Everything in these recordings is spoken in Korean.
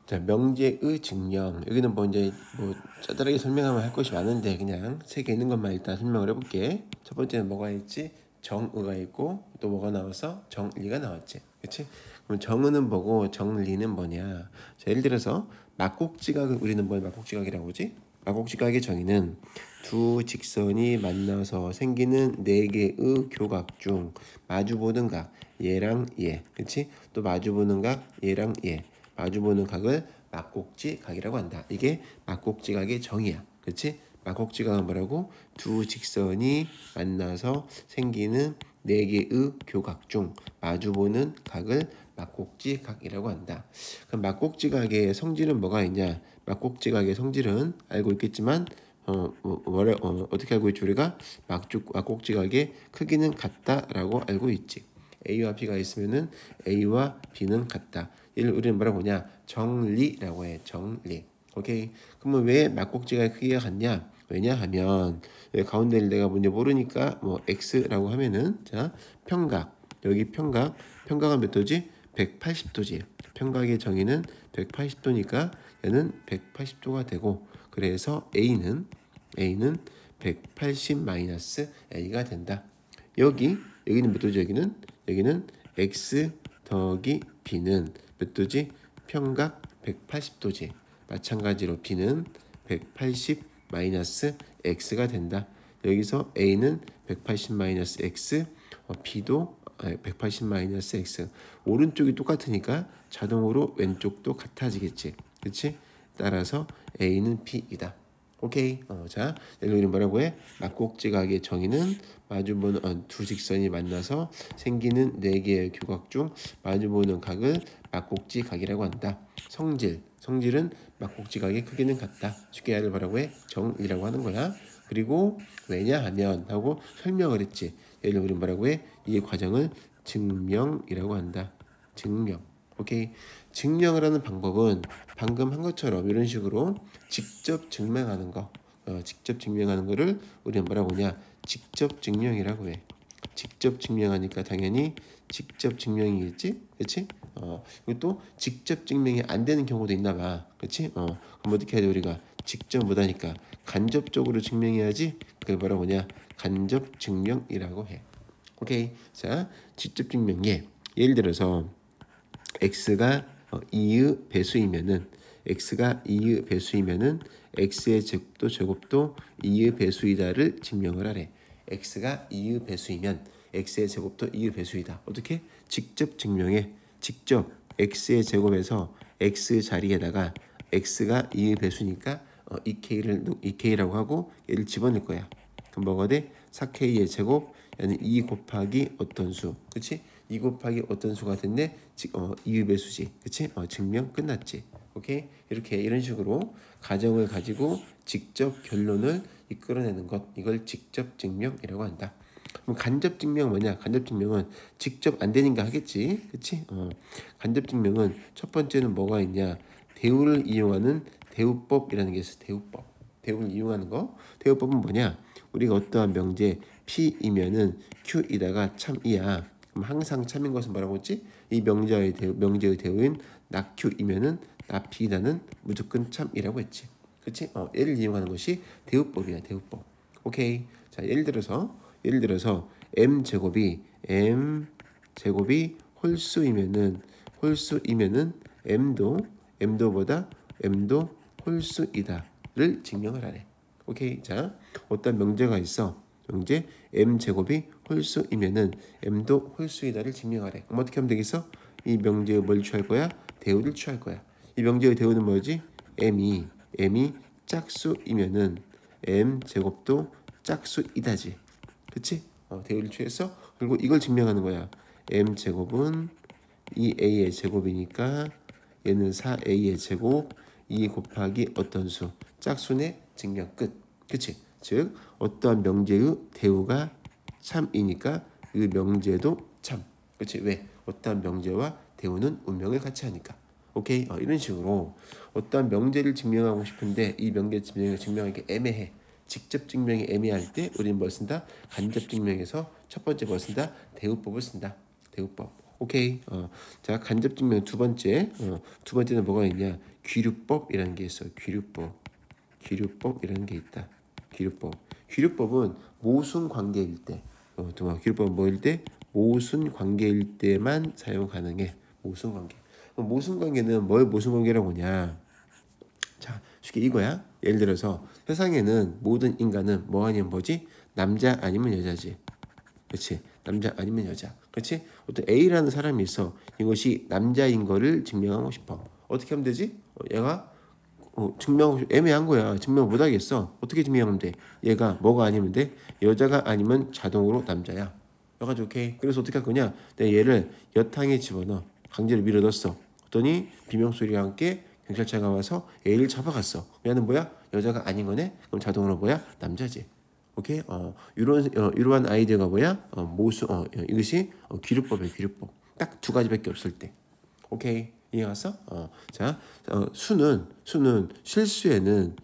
자, 명제의 증명. 여기는 뭐 이제 뭐 짜잘하게 설명하면 할 것이 많은데 그냥 세 개 있는 것만 일단 설명을 해볼게. 첫 번째는 뭐가 있지? 정의가 있고 또 뭐가 나와서 정리가 나왔지. 그렇지? 그럼 정의는 뭐고 정리는 뭐냐? 자, 예를 들어서 막곡지각을 우리는 뭘 막곡지각이라고 하지? 막곡지각의 정의는 두 직선이 만나서 생기는 네 개의 교각 중 마주보는 각 얘랑 얘, 그렇지? 또 마주보는 각 얘랑 얘. 마주보는 각을 막곡지 각이라고 한다. 이게 막곡지 각의 정의야. 그렇지? 막곡지 각은 뭐라고? 두 직선이 만나서 생기는 네 개의 교각 중 마주보는 각을 막곡지 각이라고 한다. 그럼 막곡지 각의 성질은 뭐가 있냐? 막곡지 각의 성질은 알고 있겠지만 어떻게 알고 있지? 우리가 막곡지 각의 크기는 같다라고 알고 있지. A와 B가 있으면은 A와 B는 같다. 이를 우리는 뭐라고 하냐? 정리라고 해. 정리. 오케이. 그러면 왜 막곡지가 크기가 같냐? 왜냐하면 가운데를 내가 먼저 모르니까 뭐 x라고 하면은 자 평각 여기 평각은 몇 도지? 180도지. 평각의 정의는 180도니까 얘는 180도가 되고 그래서 A는 180 마이너스 A가 된다. 여기는 몇 도지? 여기는 x 더하기 b는 몇 도지? 평각 180도지. 마찬가지로 b는 180 마이너스 x가 된다. 여기서 a는 180 마이너스 x, b도 180 마이너스 x. 오른쪽이 똑같으니까 자동으로 왼쪽도 같아지겠지. 그렇지? 따라서 a는 b이다. 오케이. 자, 여기 뭐라고 해? 막곡지각의 정의는 마주보는 두 직선이 만나서 생기는 네 개의 교각 중 마주보는 각을 막곡지각이라고 한다. 성질은 막곡지각의 크기는 같다. 쉽게 말을 뭐라고 해? 정이라고 하는 거야. 그리고 왜냐하면 하고 설명을 했지. 얘를 우리 뭐라고 해? 이 과정을 증명이라고 한다. 증명. 오케이. 증명을 하는 방법은 방금 한 것처럼 이런 식으로 직접 증명하는 거, 직접 증명하는 거를 우리는 뭐라고 하냐? 직접 증명이라고 해. 직접 증명하니까 당연히 직접 증명이겠지, 그렇지? 그리고 또 직접 증명이 안 되는 경우도 있나 봐, 그렇지? 그럼 어떻게 해야 돼? 우리가 직접 못하니까 간접적으로 증명해야지. 그걸 뭐라고 하냐? 간접 증명이라고 해. 오케이. 자, 직접 증명에 예를 들어서 x가 2의 배수이면은 x의 제곱도 2의 배수이다를 증명을 하래. x가 2의 배수이면 x의 제곱도 2의 배수이다. 어떻게? 직접 증명해. 직접 x의 제곱에서 x 자리에다가 x가 2의 배수니까 2k라고 하고 얘를 집어넣을 거야. 그럼 뭐가 돼? 4k의 제곱 얘는 2 곱하기 어떤 수. 그치? 2 곱하기 어떤 수가 됐네? 2의 배수지. 그치? 증명 끝났지. 오케이? 이런 식으로 가정을 가지고 직접 결론을 이끌어내는 것. 이걸 직접 증명이라고 한다. 그럼 간접 증명 뭐냐? 간접 증명은 직접 안 되니까 하겠지. 그치? 간접 증명은 첫 번째는 뭐가 있냐? 대우를 이용하는 대우법이라는 게 있어. 대우를 이용하는 거. 대우법은 뭐냐? 우리가 어떠한 명제 P이면은 Q이다가 참이야. 그럼 항상 참인 것은 뭐라고 했지? 이 명제의 대우인 낙Q이면은 낙P이다는 무조건 참이라고 했지. 그렇지? 얘를 이용하는 것이 대우법이야. 대우법. 오케이. 자, 예를 들어서 m 제곱이 홀수이면은 m도 홀수이다를 증명을 하래. 오케이. 자, 어떤 명제가 있어. 명제 m 제곱이 홀수이면은 m도 홀수이다를 증명하래. 그럼 어떻게 하면 되겠어? 이 명제의 뭘 취할 거야? 대우를 취할 거야. 이 명제의 대우는 뭐지? m이 짝수이면은 m 제곱도 짝수이다지. 그치? 대우를 취해서 그리고 이걸 증명하는 거야. m 제곱은 2a의 제곱이니까 얘는 4a의 제곱 2 곱하기 어떤 수 짝수네. 증명 끝. 그치? 즉 어떠한 명제의 대우가 참이니까 이 명제도 참. 그치? 왜? 어떠한 명제와 대우는 운명을 같이 하니까. 오케이? 이런 식으로 어떠한 명제를 증명하고 싶은데 이 명제 증명하기 애매해. 직접 증명이 애매할 때 우리는 뭘 쓴다? 간접 증명에서 첫 번째 뭘 쓴다? 대우법을 쓴다. 대우법. 오케이. 자, 간접 증명 두 번째. 두 번째는 뭐가 있냐? 귀류법이라는 게 있어. 귀류법이라는 게 있다. 귀류법은 모순 관계일 때. 귀류법은 뭐일 때? 모순 관계일 때만 사용 가능해. 모순 관계. 모순 관계는 뭘 모순 관계라고 하냐? 자, 쉽게 이거야. 예를 들어서 세상에는 모든 인간은 뭐 아니면 뭐지? 남자 아니면 여자지. 그렇지? 남자 아니면 여자. 그렇지? 어떤 A라는 사람이 있어. 이것이 남자인 거를 증명하고 싶어. 어떻게 하면 되지? 얘가 증명하고 애매한 거야. 증명 못 하겠어. 어떻게 증명하면 돼? 얘가 뭐가 아니면 돼? 여자가 아니면 자동으로 남자야. 여가지고 오케이. 그래서 어떻게 할 거냐? 내가 얘를 여탕에 집어넣어. 강제로 밀어넣었어. 그랬더니 비명소리와 함께 경찰차가 와서 A를 잡아갔어. 얘는 뭐야? 여자가 아닌 거네? 그럼 자동으로 뭐야? 남자지. 오케이? 이러한 아이디어가 뭐야? 이것이 귀류법이에요. 귀류법. 딱 두 가지밖에 없을 때. 오케이? 이해 갔어? 자, 수는 실수에는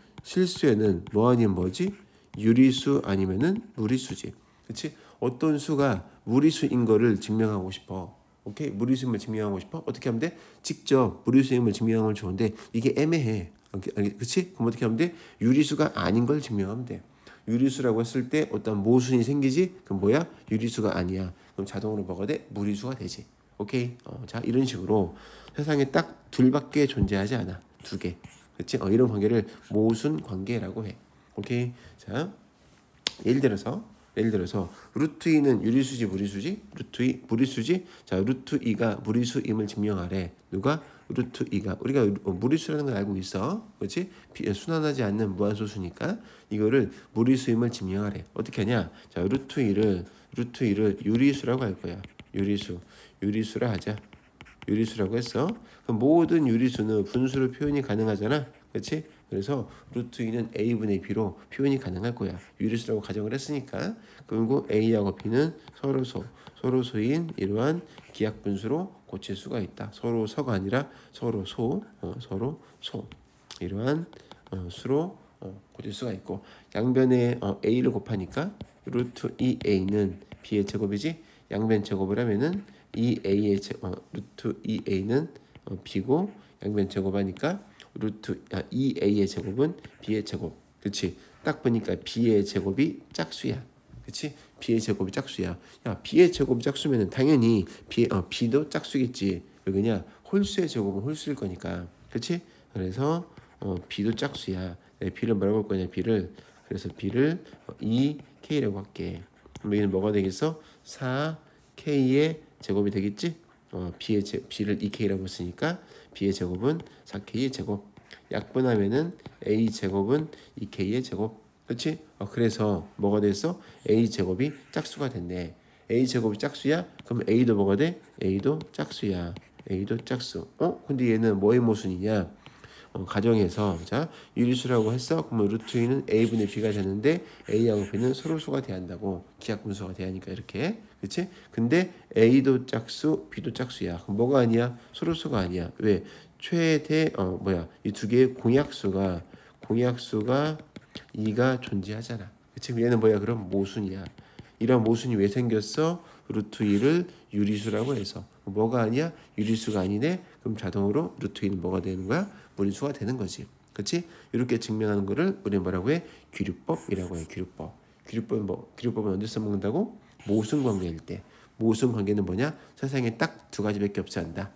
뭐 아니면 뭐지? 유리수 아니면은 무리수지. 그렇지? 어떤 수가 무리수인 거를 증명하고 싶어. 오케이? 무리수임을 증명하고 싶어? 어떻게 하면 돼? 직접 무리수임을 증명하면 좋은데 이게 애매해. 그렇지? 그럼 어떻게 하면 돼? 유리수가 아닌 걸 증명하면 돼. 유리수라고 했을 때 어떤 모순이 생기지? 그럼 뭐야? 유리수가 아니야. 그럼 자동으로 뭐가 돼? 무리수가 되지. 오케이? 자, 이런 식으로 세상에 딱 둘밖에 존재하지 않아. 두 개. 그렇지? 이런 관계를 모순 관계라고 해. 오케이? 자, 예를 들어서 루트 2는 유리수지 무리수지? 루트 2 무리수지? 자, 루트 2가 무리수임을 증명하래. 누가? 루트 2가. 우리가 무리수라는 걸 알고 있어. 그렇지? 순환하지 않는 무한소수니까 이거를 무리수임을 증명하래. 어떻게 하냐? 자, 루트 2를 유리수라고 할 거야. 유리수라 하자. 유리수라고 했어. 그럼 모든 유리수는 분수로 표현이 가능하잖아. 그렇지? 그래서 루트 2는 a분의 b로 표현이 가능할 거야. 유리수라고 가정을 했으니까. 그리고 a하고 b는 서로소인 이러한 기하분수로 고칠 수가 있다. 서로서가 아니라 서로소. 이러한 수로 고칠 수가 있고, 양변에 a를 곱하니까 루트 2a는 b의 제곱이지. 양변 제곱을 하면은 2a는 b고, 양변 제곱하니까 2a의 제곱은 b의 제곱. 그렇지? 딱 보니까 b의 제곱이 짝수야. 그렇지? b의 제곱이 짝수야. 야, b의 제곱이 짝수면은 당연히 b도 짝수겠지. 왜냐? 홀수의 제곱은 홀수일 거니까. 그렇지? 그래서 b도 짝수야. b를 뭐라고 할 거냐? 그래서 b를 2k라고 할게. 그럼 여기는 뭐가 되겠어? 4k의 제곱이 되겠지? b를 2k라고 했으니까 b의 제곱은 4k의 제곱. 약분하면은 a 제곱은 2k의 제곱. 그렇지? 그래서 뭐가 됐어? a 제곱이 짝수가 됐네. a 제곱이 짝수야? 그럼 a도 뭐가 돼? a도 짝수야. a도 짝수. 근데 얘는 뭐의 모순이냐? 가정에서 자, 유리수라고 했어. 그러면 루트 2는 a분의 b가 되는데 a하고 b는 서로수가 돼야 한다고. 기하분수가 돼야 하니까 이렇게. 그렇지? 근데 a도 짝수, b도 짝수야. 그럼 뭐가 아니야? 서로수가 아니야. 왜? 최대 이 두 개의 공약수가 2가 존재하잖아. 그치? 얘는 뭐야? 그럼 모순이야. 이런 모순이 왜 생겼어? 루트 2를 유리수라고 해서. 뭐가 아니야? 유리수가 아니네? 그럼 자동으로 루트 2는 뭐가 되는 거야? 무리수가 되는 거지. 그치? 이렇게 증명하는 거를 우리는 뭐라고 해? 귀류법이라고 해. 귀류법은 언제 써먹는다고? 모순 관계일 때. 모순 관계는 뭐냐? 세상에 딱 두 가지밖에 없지 않다.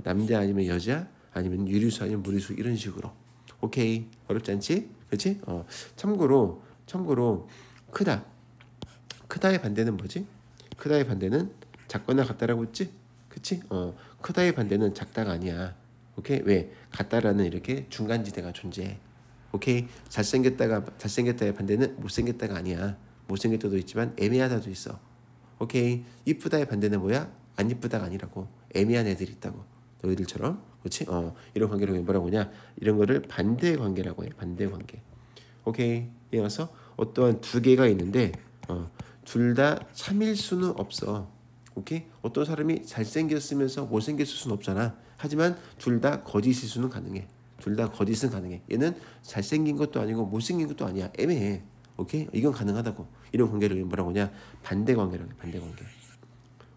남자 아니면 여자, 아니면 유리수 아니면 무리수, 이런 식으로. 오케이. 어렵지 않지? 그치? 참고로 크다의 반대는 뭐지? 크다의 반대는 작거나 같다라고 했지? 그치? 크다의 반대는 작다가 아니야. 오케이? 왜? 같다라는 이렇게 중간지대가 존재해. 오케이? 잘생겼다의 반대는 못생겼다가 아니야. 못생겼다도 있지만 애매하다도 있어. 오케이? 이쁘다의 반대는 뭐야? 안 이쁘다가 아니라고. 애매한 애들이 있다고. 너희들처럼. 그렇지? 이런 관계를 뭐라고 하냐? 이런 거를 반대 관계라고 해. 반대 관계. 오케이? 이어서 어떠한 두 개가 있는데 둘 다 참일 수는 없어. 오케이? 어떤 사람이 잘생겼으면서 못생겼을 수는 없잖아. 하지만 둘 다 거짓일 수는 가능해. 둘 다 거짓은 가능해. 얘는 잘생긴 것도 아니고 못생긴 것도 아니야. 애매해. 오케이? 이건 가능하다고. 이런 관계를 뭐라고 하냐? 반대 관계라고 해. 반대 관계.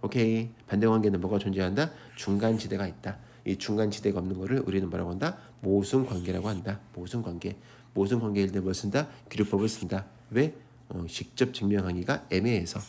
오케이. 반대 관계는 뭐가 존재한다? 중간 지대가 있다. 이 중간 지대가 없는 거를 우리는 뭐라고 한다? 모순 관계라고 한다. 모순 관계. 모순 관계일 때 뭘 쓴다? 규律법을 쓴다. 왜? 직접 증명하기가 애매해서.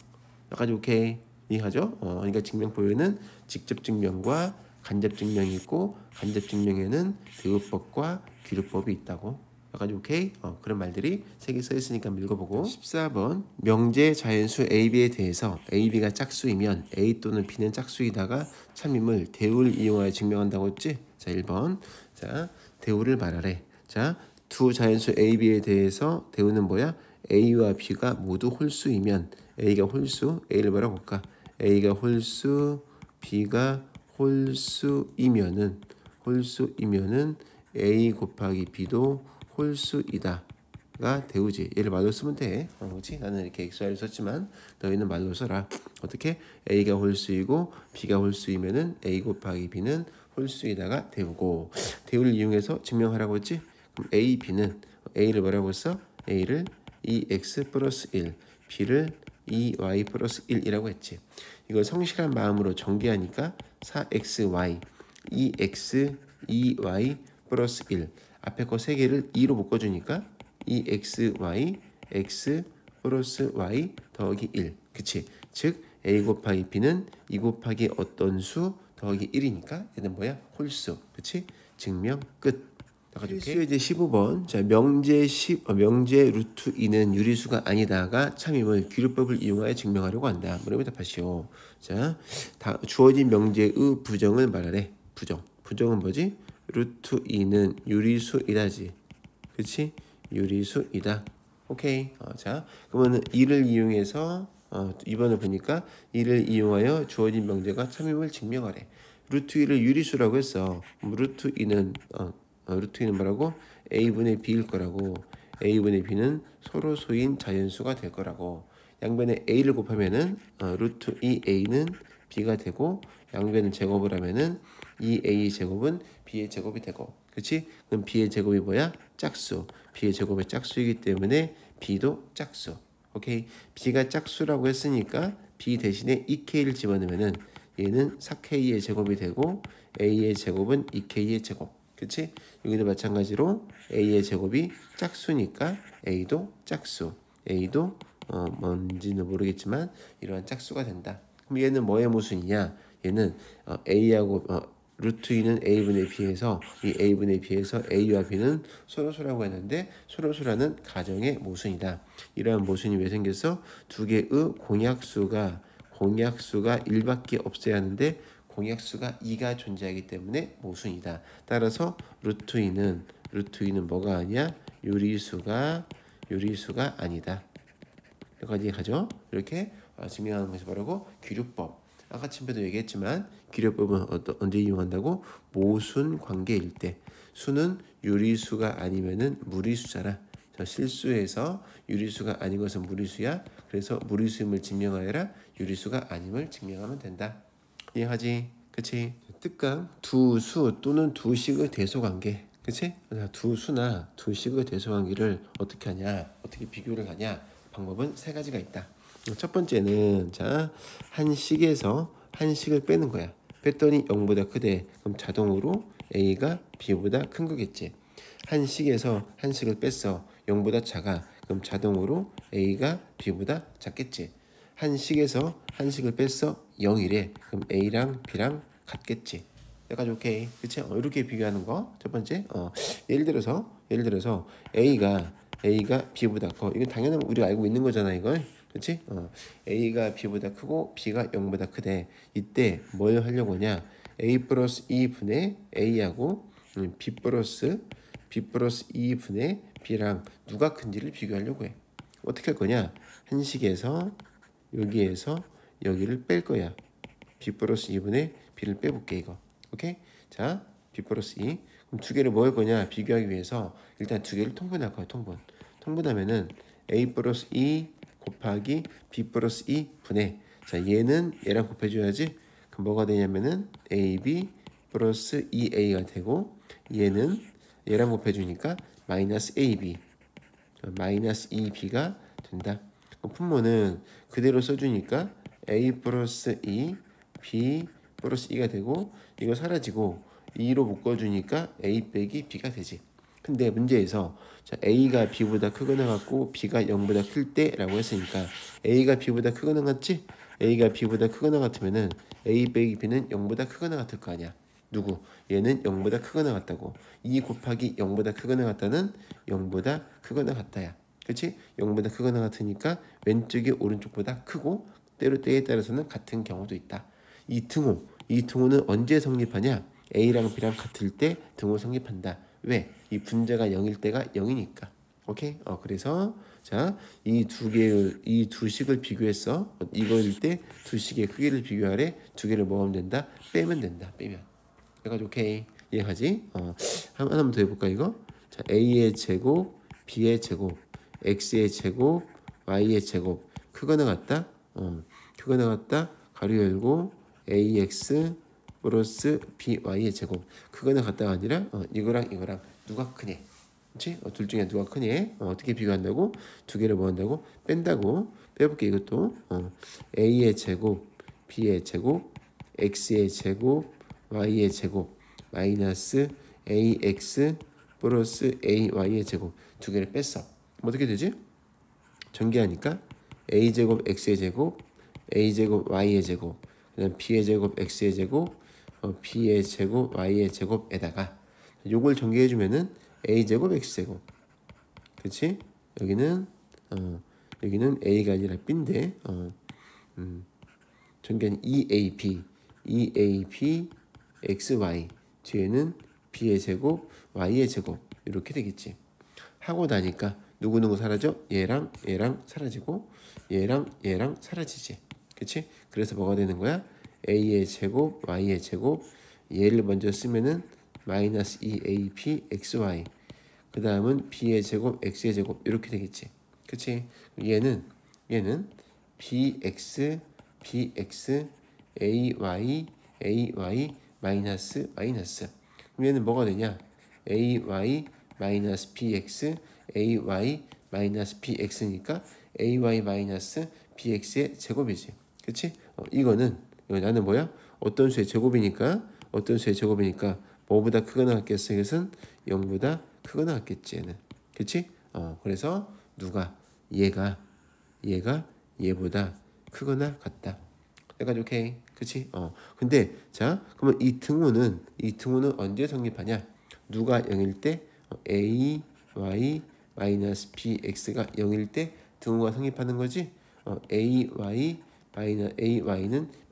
여기까지 오케이. 이해하죠? 그러니까 증명법에는 직접 증명과 간접 증명이 있고 간접 증명에는 대우법과 규律법이 있다고. 여기까지 오케이? 그런 말들이 3개 써 있으니까 읽어보고. 14번 명제 자연수 AB에 대해서 AB가 짝수이면 A 또는 B는 짝수이다가 참임을 대우를 이용하여 증명한다고 했지? 자 1번. 자 대우를 말하래. 자 두 자연수 AB에 대해서 대우는 뭐야? A와 B가 모두 홀수이면 A가 홀수, A를 뭐라고 볼까? A가 홀수, B가 홀수이면은 A 곱하기 B도 홀수이다가 대우지. 얘를 말로 쓰면 돼. 그렇지? 나는 이렇게 XY를 썼지만 너희는 말로 써라. 어떻게? A가 홀수이고 B가 홀수이면은 A 곱하기 B는 홀수이다가 대우고. 대우를 이용해서 증명하라고 했지? 그럼 A, B는 A를 뭐라고 써? A를 2x 플러스 1, B를 2y 플러스 1이라고 했지. 이걸 성실한 마음으로 전개하니까 4xy, 2x, 2y 플러스 1. 앞에 거 3개를 2로 묶어주니까 2xy, x 플러스 y 더하기 1. 그치? 즉 a 곱하기 b는 2 곱하기 어떤 수 더하기 1이니까 얘는 뭐야? 홀수. 그치? 증명 끝. 필수 이제 15번. 자, 명제 루트 2는 유리수가 아니다가 참임을 규律법을 이용하여 증명하려고 한다. 뭐라고 답하시오. 자, 주어진 명제의 부정을 말하래. 부정은 뭐지? 루트 2는 유리수이다지. 그치? 유리수이다. 오케이. 자, 그러면 2를 이용해서 2번을 보니까 2를 이용하여 주어진 명제가 참임을 증명하래. 루트 2를 유리수라고 했어. 루트 2는 루트 2는 뭐라고? A분의 B일 거라고. A분의 B는 서로 소인 자연수가 될 거라고. 양변에 A를 곱하면은 루트 2A는 B가 되고 양변을 제곱을 하면은 2A 제곱은 B의 제곱이 되고. 그치? 그럼 B의 제곱이 뭐야? 짝수. B의 제곱이 짝수이기 때문에 B도 짝수. 오케이? B가 짝수라고 했으니까 B 대신에 2K를 집어넣으면은 얘는 4K의 제곱이 되고 A의 제곱은 2K의 제곱. 그치? 여기도 마찬가지로 A의 제곱이 짝수니까 A도 짝수. A도 뭔지는 모르겠지만 이러한 짝수가 된다. 그럼 얘는 뭐의 모순이냐? 얘는 A하고 루트 2는 A분의 B에서 이 A분의 B에서 A와 B는 서로소라고 했는데 서로소라는 가정의 모순이다. 이러한 모순이 왜 생겼어? 두 개의 공약수가 1밖에 없어야 하는데 공약수가 2가 존재하기 때문에 모순이다. 따라서 루트 2는 뭐가 아니야? 유리수가 아니다. 여기까지 가죠. 이렇게 증명하는 것이 뭐라고? 규律법. 아까 침배도 얘기했지만 규律법은 언제 이용한다고? 모순 관계일 때. 수는 유리수가 아니면은 무리수잖아. 실수해서 유리수가 아닌 것은 무리수야. 그래서 무리수임을 증명하여라. 유리수가 아님을 증명하면 된다. 이해하지? 그치? 특강 두 수 또는 두 식의 대소관계. 그치? 두 수나 두 식의 대소관계를 어떻게 하냐? 어떻게 비교를 하냐? 방법은 3가지가 있다. 첫 번째는 자, 한 식에서 한 식을 빼는 거야. 뺐더니 0보다 크대. 그럼 자동으로 A가 B보다 큰 거겠지. 한 식에서 한 식을 뺐어. 0보다 작아. 그럼 자동으로 A가 B보다 작겠지. 한 식에서 한 식을 뺐어. 0이래. 그럼 A랑 B랑 같겠지. 여기까지 오케이. 그치? 이렇게 비교하는 거. 첫 번째. 예를 들어서 A가 B보다 커. 이건 당연한 우리가 알고 있는 거잖아, 이걸. 그치? A가 B보다 크고 B가 0보다 크대. 이때 뭘 하려고 하냐? A 플러스 2분의 A하고 B 플러스 2분의 B랑 누가 큰지를 비교하려고 해. 어떻게 할 거냐? 한 식에서 여기에서 여기를 뺄 거야. B 플러스 2분의 B를 빼볼게, 이거. 오케이? 자, B 플러스 2. 그럼 두 개를 뭐 할 거냐? 비교하기 위해서 일단 두 개를 통분할 거야, 통분하면은 A 플러스 2 곱하기 B 플러스 2 분의. 자, 얘는 얘랑 곱해줘야지. 그럼 뭐가 되냐면은 AB 플러스 2A가 되고 얘는 얘랑 곱해주니까 마이너스 AB. 마이너스 2B가 된다. 분모는 그대로 써주니까 A 플러스 2 B 플러스 E가 되고 이거 사라지고 2로 묶어주니까 A 빼기 B가 되지. 근데 문제에서 자, A가 B보다 크거나 같고 B가 0보다 클 때라고 했으니까 A가 B보다 크거나 같지? A가 B보다 크거나 같으면은 A 빼기 B는 0보다 크거나 같을 거 아니야. 누구? 얘는 0보다 크거나 같다고. 2 곱하기 0보다 크거나 같다는 0보다 크거나 같다야. 그치? 0보다 크거나 같으니까 왼쪽이 오른쪽보다 크고 때에 따라서는 같은 경우도 있다. 이 등호는 언제 성립하냐? A랑 B랑 같을 때 등호 성립한다. 왜? 이 분자가 0일 때가 0이니까. 오케이? 그래서 자, 이 두 식을 비교했어. 이거일 때 두 식의 크기를 비교하래. 두 개를 뭐 하면 된다? 빼면 된다. 빼면. 그래가지고 오케이. 이해하지? 하나만 더 해볼까 이거? 자, A의 제곱, B의 제곱, X의 제곱, Y의 제곱. 크거나 같다? 크거나 같다. 가로 열고 AX 플러스 BY의 제곱. 크거나 같다가 아니라 이거랑 누가 크니? 그렇지? 둘 중에 누가 크니? 어떻게 비교한다고? 두 개를 뭐 한다고? 뺀다고. 빼볼게 이것도. A의 제곱, B의 제곱, X의 제곱, Y의 제곱 마이너스 AX 플러스 AY의 제곱. 두 개를 뺐어. 어떻게 되지? 전개하니까 A제곱 X의 제곱, A제곱 Y의 제곱, 그다음 B의 제곱 X의 제곱, B의 제곱 Y의 제곱에다가 요걸 전개해주면은 A제곱 X제곱. 그치? 여기는 A가 아니라 B인데 전개는 EAB XY 뒤에는 B의 제곱 Y의 제곱 이렇게 되겠지. 하고 나니까 누구 사라져? 얘랑 사라지고 얘랑 사라지지. 그치? 그래서 뭐가 되는 거야? A의 제곱 Y의 제곱 얘를 먼저 쓰면은 마이너스 2AB XY 그 다음은 B의 제곱 X의 제곱 이렇게 되겠지. 그치? 얘는 BX AY 마이너스 그럼 얘는 뭐가 되냐? AY 마이너스 BX AY 마이너스 BX니까 AY 마이너스 BX의 제곱이지. 그치? 이거 나는 뭐야? 어떤 수의 제곱이니까 뭐보다 크거나 같겠어? 이것은 0보다 크거나 같겠지 얘는. 그치? 그래서 누가 얘가 얘보다 크거나 같다. 그러니까 오케이. 그치? 근데 자, 그러면 이 등호는 언제 성립하냐? 누가 0일 때 A, Y, 마이너스 BX가 0일 때 등호가 성립하는 거지? AY는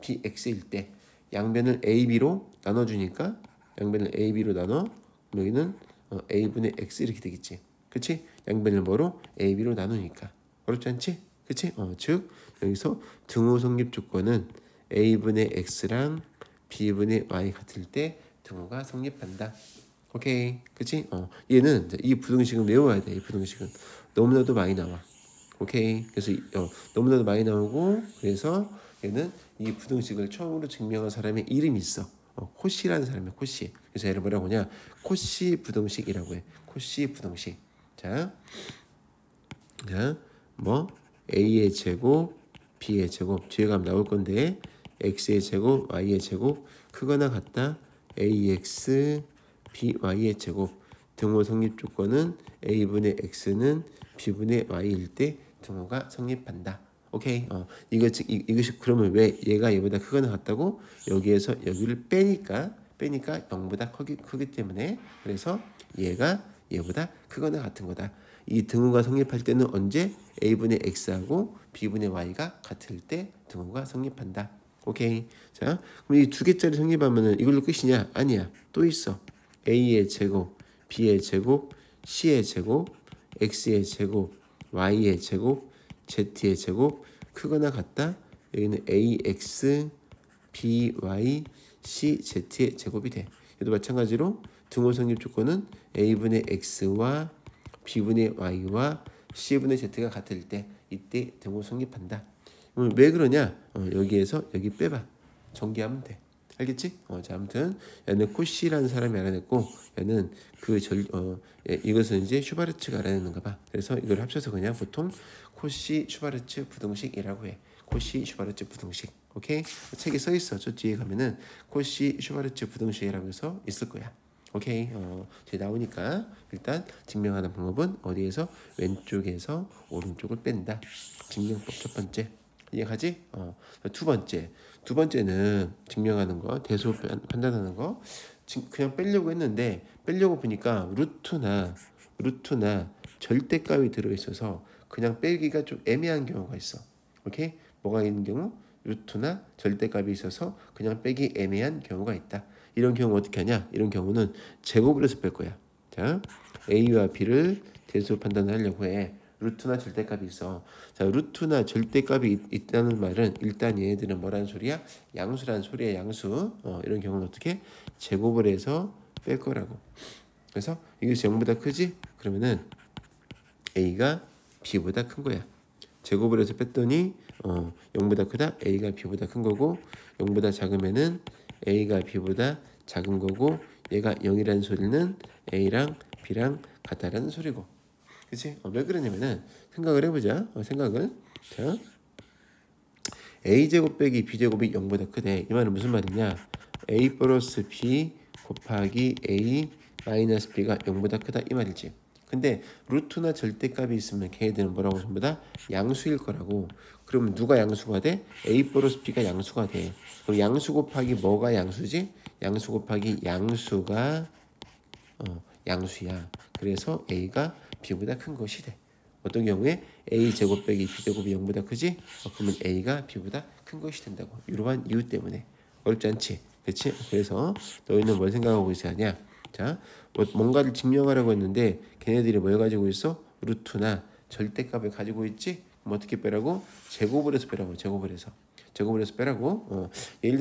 BX일 때 양변을 AB로 나눠주니까 양변을 AB로 나눠 여기는 A분의 X 이렇게 되겠지. 그치? 양변을 뭐로? AB로 나누니까. 어렵지 않지? 그치? 즉 여기서 등호 성립 조건은 A분의 X랑 B분의 Y 같을 때 등호가 성립한다. 오케이. 그치? 얘는 이 부등식은 외워야 돼. 이 부등식은 너무나도 많이 나와. 오케이. 그래서 너무나도 많이 나오고 그래서 얘는 이 부등식을 처음으로 증명한 사람의 이름이 있어. 코시라는 사람이야. 코시. 그래서 얘를 뭐라고 하냐? 코시 부등식이라고 해. 코시 부등식. 자, 뭐 A의 제곱, B의 제곱 뒤에 가면 나올 건데 X의 제곱, Y의 제곱 크거나 같다. AX, BY의 제곱 등호 성립 조건은 A분의 X는 B분의 Y일 때 등호가 성립한다. 오케이. 이것이 그러면 왜 얘가 얘보다 크거나 같다고? 여기에서 여기를 빼니까 0보다 크기 때문에 그래서 얘가 얘보다 크거나 같은 거다. 이 등호가 성립할 때는 언제? A분의 X하고 B분의 Y가 같을 때 등호가 성립한다. 오케이. 자, 그럼 이 두 개짜리 성립하면은 이걸로 끝이냐? 아니야. 또 있어. A의 제곱, B의 제곱, C의 제곱, X의 제곱, Y의 제곱, Z의 제곱 크거나 같다. 여기는 AX, BY, CZ의 제곱이 돼. 얘도 마찬가지로 등호 성립 조건은 A분의 X와 B분의 Y와 C분의 Z가 같을 때 이때 등호 성립한다. 왜 그러냐? 여기에서 여기 빼봐. 전개하면 돼. 알겠지? 자, 아무튼 얘는 코시라는 사람이 알아냈고 얘는 이것은 이제 슈바르츠가 알아내는가 봐. 그래서 이걸 합쳐서 그냥 보통 코시 슈바르츠 부등식이라고 해. 코시 슈바르츠 부등식. 오케이? 책에 써 있어. 저 뒤에 가면은 코시 슈바르츠 부등식이라고 해서 있을 거야. 오케이. 뒤에 나오니까 일단 증명하는 방법은 어디에서 왼쪽에서 오른쪽을 뺀다. 증명법 첫 번째. 이해가지? 두 번째는 증명하는 거, 대소 판단하는 거. 그냥 빼려고 했는데 빼려고 보니까 루트나 절대값이 들어있어서 그냥 빼기가 좀 애매한 경우가 있어. 오케이? 뭐가 있는 경우? 루트나 절대값이 있어서 그냥 빼기 애매한 경우가 있다. 이런 경우 어떻게 하냐? 이런 경우는 제곱을 해서 뺄 거야. 자, A와 B를 대수 판단하려고 해. 루트나 절대값이 있어. 자, 루트나 절대값이 있다는 말은 일단 얘네들은 뭐라는 소리야? 양수라는 소리야, 양수. 이런 경우는 어떻게? 제곱을 해서 뺄 거라고. 그래서 이것이 0보다 크지? 그러면은 A가 B보다 큰 거야. 제곱을 해서 뺐더니 0보다 크다? A가 B보다 큰 거고 0보다 작으면은 A가 B보다 작은 거고 얘가 0이라는 소리는 A랑 B랑 같다라는 소리고. 그치? 왜 그러냐면은 생각을 해보자. 자, A제곱 빼기 B제곱이 0보다 크대. 이 말은 무슨 말이냐? A 플러스 B 곱하기 A 마이너스 B가 0보다 크다 이 말이지. 근데 루트나 절대값이 있으면 걔네들은 뭐라고 전부 다 양수일 거라고. 그러면 누가 양수가 돼? A 플러스 B가 양수가 돼. 그럼 양수 곱하기 뭐가 양수지? 양수 곱하기 양수가 양수야. 그래서 A가 B보다 큰 것이 돼. 어떤 경우에 A제곱 빼기 B제곱이 0보다 크지? 그러면 A가 B보다 큰 것이 된다고. 이러한 이유 때문에. 어렵지 않지? 그렇지? 그래서 너희는 뭘 생각하고 있어야 하냐? 자, 뭔가를 증명하려고 했는데 걔네들이 뭘 가지고 있어? 루트나 절대값을 가지고 있지? 그럼 어떻게 빼라고? 제곱을 해서 빼라고. 제곱을 해서 빼라고. 예를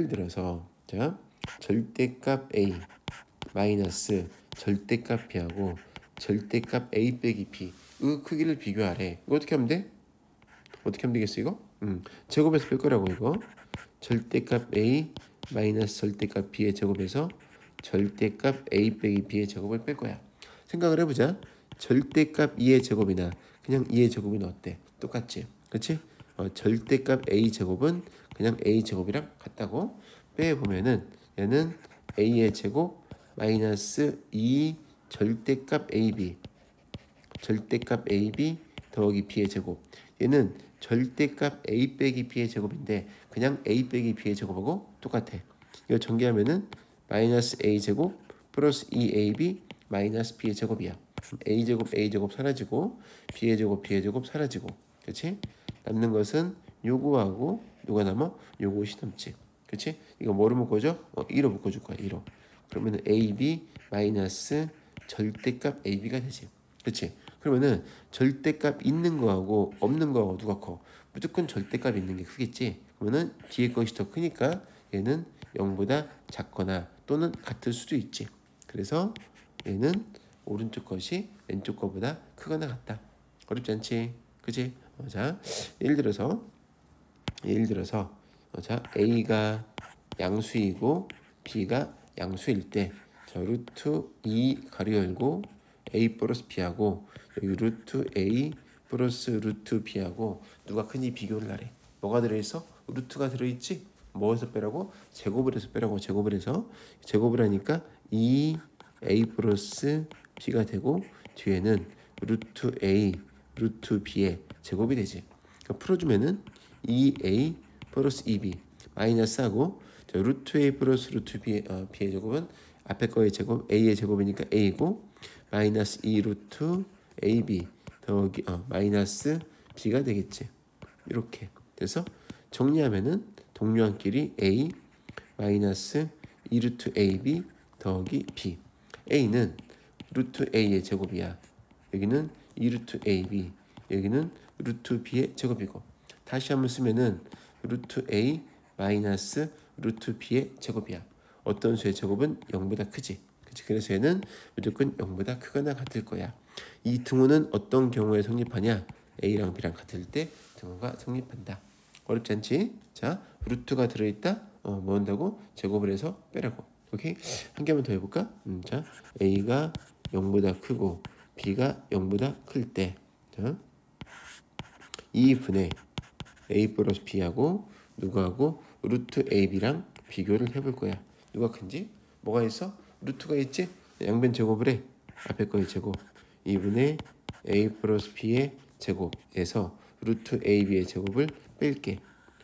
들어서 자, 절대값 A 마이너스 절대값 B하고 절대값 A 빼기 B 의 크기를 비교하래. 이거 어떻게 하면 돼? 어떻게 하면 되겠어 이거? 제곱해서 뺄 거라고 이거. 절대값 A 마이너스 절대값 B의 제곱에서 절대값 A 빼기 B의 제곱을 뺄 거야. 생각을 해보자. 절대값 2의 제곱이나 그냥 2의 제곱은 어때? 똑같지? 그렇지? 절대값 A 제곱은 그냥 A 제곱이랑 같다고. 빼보면은 얘는 A의 제곱 마이너스 2 절대값 AB 더하기 B의 제곱. 얘는 절대값 A 빼기 B의 제곱인데 그냥 A 빼기 B의 제곱하고 똑같아. 이거 전개하면은 마이너스 A 제곱 플러스 2AB 마이너스 B의 제곱이야. A 제곱 사라지고 B의 제곱 사라지고. 그렇지? 남는 것은 요거하고 누가 남아? 요것이 남지. 그렇지? 이거 뭐로 묶어줘? 2로 묶어줄 거야. 2로. 그러면은 AB 마이너스 절대값 AB가 되지. 그렇지? 그러면은 절대값 있는 거하고 없는 거하고 누가 커? 무조건 절대값 있는 게 크겠지. 그러면은 뒤에 것이 더 크니까 얘는 0보다 작거나 또는 같을 수도 있지. 그래서 얘는 오른쪽 것이 왼쪽 거보다 크거나 같다. 어렵지 않지? 그치? 자, 예를 들어서 자, A가 양수이고 B가 양수일 때 자, 루트 2 가로 열고 A 플러스 B하고 여기 루트 A 플러스 루트 B하고 누가 크니 비교를 하래. 뭐가 들어있어? 루트가 들어있지? 뭐에서 빼라고? 제곱을 해서 빼라고. 제곱을 하니까 2A 플러스 B가 되고 뒤에는 루트 A 루트 B의 제곱이 되지. 그러니까 풀어주면은 2A 플러스 2B 마이너스하고 루트 A 플러스 루트 B의 제곱은 앞에 거의 제곱 A의 제곱이니까 A고 마이너스 2 루트 AB 더하기 마이너스 B가 되겠지. 이렇게 돼서 정리하면은 동료한끼리 A 마이너스 2 루트 AB 더하기 B. A는 루트 A의 제곱이야. 여기는 2 루트 AB 여기는 루트 B의 제곱이고 다시 한번 쓰면은 루트 A 마이너스 루트 B의 제곱이야. 어떤 수의 제곱은 0보다 크지. 그치? 그래서 얘는 무조건 0보다 크거나 같을 거야. 이 등호는 어떤 경우에 성립하냐? A랑 B랑 같을 때 등호가 성립한다. 어렵지 않지? 자, 루트가 들어있다? 뭐 한다고? 제곱을 해서 빼라고. 오케이? 한 개만 더 해볼까? 자, A가 0보다 크고 B가 0보다 클 때 자, 2분의 a 플러스 b하고 누구하고 루트 ab랑 비교를 해볼 거야. 누가 큰지? 뭐가 있어? 루트가 있지? 양변 제곱을 해. 앞에 거의 제곱 2분의 a 플러스 b의 제곱에서 루트 ab의 제곱을 뺄게.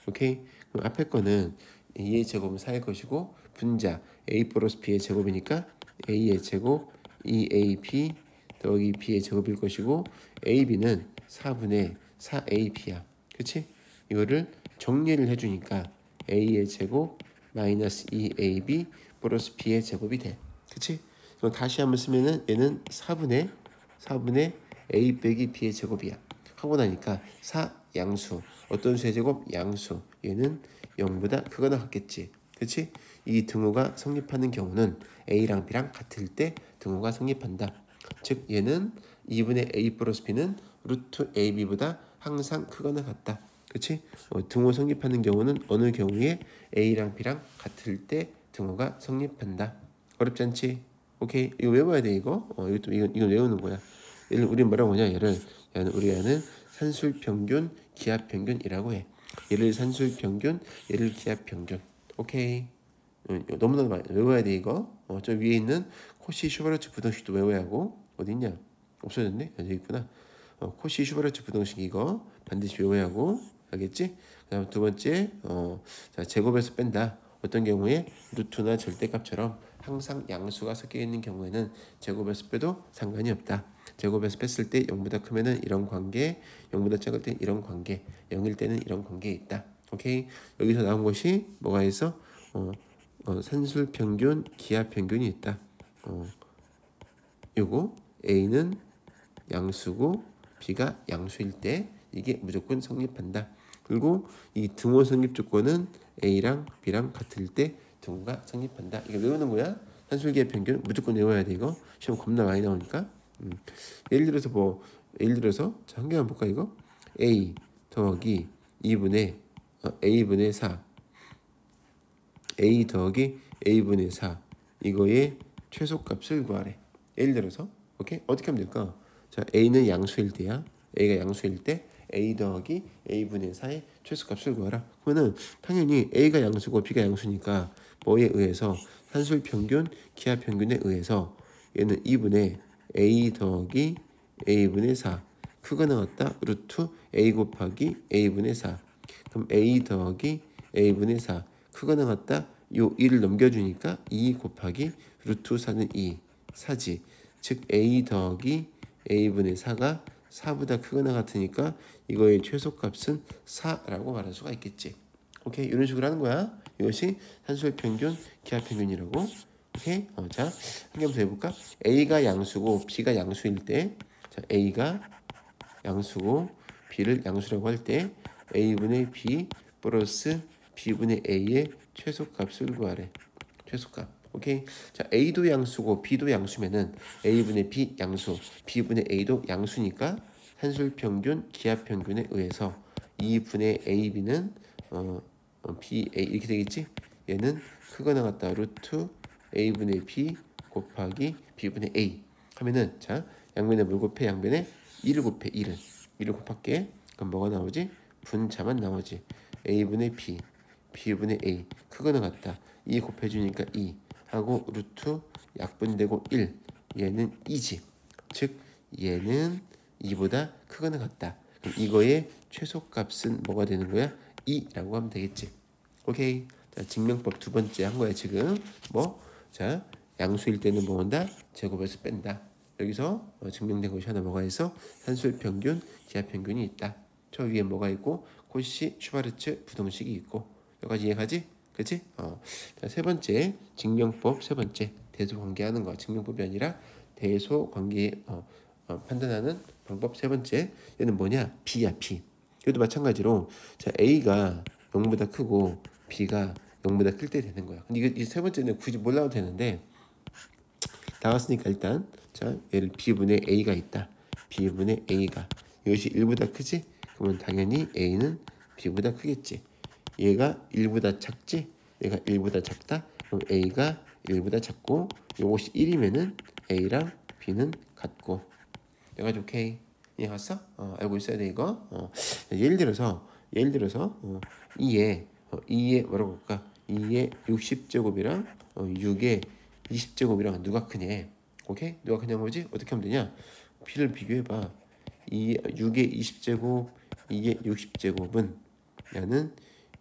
오케이? 그럼 앞에 거는 a의 제곱은 4일 것이고 분자 a 플러스 b의 제곱이니까 a의 제곱 2ab 더하기 b의 제곱일 것이고 ab는 4분의 4ab야. 그치? 이거를 정리를 해주니까 a의 제곱 마이너스 2ab 플러스 b의 제곱이 돼. 그치? 그럼 다시 한번 쓰면은 얘는 4분의 a 빼기 b의 제곱이야. 하고 나니까 4 양수. 어떤 수의 제곱? 양수. 얘는 0보다 크거나 같겠지. 그치? 이 등호가 성립하는 경우는 a랑 b랑 같을 때 등호가 성립한다. 즉 얘는 2분의 a 플러스 b는 루트 ab보다 항상 크거나 같다. 그치? 등호 성립하는 경우는 어느 경우에 a랑 b랑 같을 때 등호가 성립한다. 어렵지 않지? 오케이. 이거 외워야 돼 이거. 이건 외우는 거야. 얘를 우리 뭐라고 하냐? 얘를 우리가 하는 산술평균, 기하평균이라고 해. 얘를 산술평균, 얘를 기하평균. 오케이. 너무나 많이 외워야 돼 이거. 저 위에 있는 코시 슈바르츠 부등식도 외워야 하고. 어디 있냐? 없어졌네. 여기 있구나. 코시 슈바르츠 부등식 이거 반드시 외워야 하고. 알겠지? 그다음 두 번째 자, 제곱에서 뺀다. 어떤 경우에 루트나 절대값처럼 항상 양수가 섞여 있는 경우에는 제곱에서 빼도 상관이 없다. 제곱에서 뺐을 때 0보다 크면은 이런 관계, 0보다 작을 때 이런 관계, 0일 때는 이런 관계에 있다. 오케이? 여기서 나온 것이 뭐가 있어? 산술 평균, 기하 평균이 있다. 요거 A는 양수고 B가 양수일 때 이게 무조건 성립한다. 그리고 이 등호 성립 조건은 A랑 B랑 같을 때 등호가 성립한다. 이거 외우는 거야. 산술기하 평균 무조건 외워야 돼 이거. 시험 겁나 많이 나오니까. 예를 들어서 자, 한 개만 볼까 이거? A 더하기 2분의 A분의 4 A 더하기 A분의 4 이거의 최소값을 구하래. 예를 들어서 오케이? 어떻게 하면 될까? 자, A는 양수일 때야. A가 양수일 때 A 더하기 A분의 4의 최소값을 구하라. 그러면은 당연히 A가 양수고 B가 양수니까 뭐에 의해서 산술 평균, 기하 평균에 의해서 얘는 2분의 A 더하기 A분의 4 크거나 같다 루트 A 곱하기 A분의 4 그럼 A 더하기 A분의 4 크거나 같다 요 2를 넘겨주니까 2 곱하기 루트 4는 2 4지 즉 A 더하기 A분의 4가 4보다 크거나 같으니까 이거의 최소값은 4라고 말할 수가 있겠지. 오케이 이런 식으로 하는 거야. 이것이 산술 평균, 기하 평균이라고. 오케이 자 한 개만 더 해볼까? A가 양수고 B가 양수일 때, 자 A가 양수고 B를 양수라고 할 때 A분의 B 플러스 B분의 A의 최소값을 구하래. 최소값. 오케이. 자, A도 양수고 B도 양수면은 A분의 B 양수, B분의 A도 양수니까 산술 평균, 기하 평균에 의해서 2분의 AB는 B, A 이렇게 되겠지? 얘는 크거나 같다. 루트 A분의 B 곱하기 B분의 A 하면은 자, 양변에 물 곱해 양변에 1을 곱해 1을 곱할게. 그럼 뭐가 나오지? 분자만 나오지. A분의 B, B분의 A 크거나 같다. 2 곱해주니까 2 하고 루트 약분되고 1 얘는 2지. 즉 얘는 2보다 크거나 같다. 그럼 이거의 최소값은 뭐가 되는 거야? 2라고 하면 되겠지. 오케이. 자, 증명법 두 번째 한 거야 지금. 자 양수일 때는 뭐 한다? 제곱에서 뺀다. 여기서 증명된 것이 하나 뭐가 있어? 산술 평균, 기하 평균이 있다. 저 위에 뭐가 있고 코시 슈바르츠 부등식이 있고 여기까지 이해가지? 그치? 자, 세 번째 증명법 세 번째 대소 관계하는 거 증명법이 아니라 대소 관계 판단하는 방법 세 번째 얘는 뭐냐? B야 B. 이것도 마찬가지로 자 A가 0보다 크고 B가 0보다 클 때 되는 거야. 근데 이 세 번째는 굳이 몰라도 되는데 나왔으니까 일단 자 얘를 B분의 A가 있다. B분의 A가 이것이 1보다 크지? 그러면 당연히 A는 B보다 크겠지. 얘가 1보다 작지? 얘가 1보다 작다? 그럼 A가 1보다 작고 이것이 1이면은 A랑 B는 같고 여기까지 오케이. 이해갔어? 알고 있어야 돼 이거. 예를 들어서 2의 뭐라고 볼까? 2의 60제곱이랑 6의 20제곱이랑 누가 크냐? 오케이? 누가 크냐 뭐지? 어떻게 하면 되냐? B를 비교해봐. 6의 20제곱, 2의 60제곱은 야는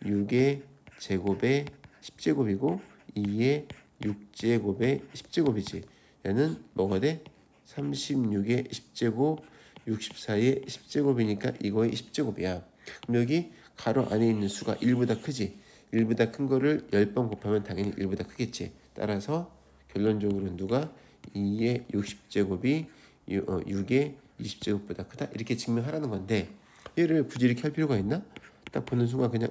6의 제곱의 10제곱이고 2의 6제곱의 10제곱이지. 야는 뭐가 돼? 36의 10제곱, 64의 10제곱이니까 이거의 10제곱이야. 그럼 여기 가로 안에 있는 수가 1보다 크지. 1보다 큰 거를 10번 곱하면 당연히 1보다 크겠지. 따라서 결론적으로 누가 2의 60제곱이 6의 20제곱보다 크다 이렇게 증명하라는 건데 얘를 굳이 이렇게 할 필요가 있나? 딱 보는 순간 그냥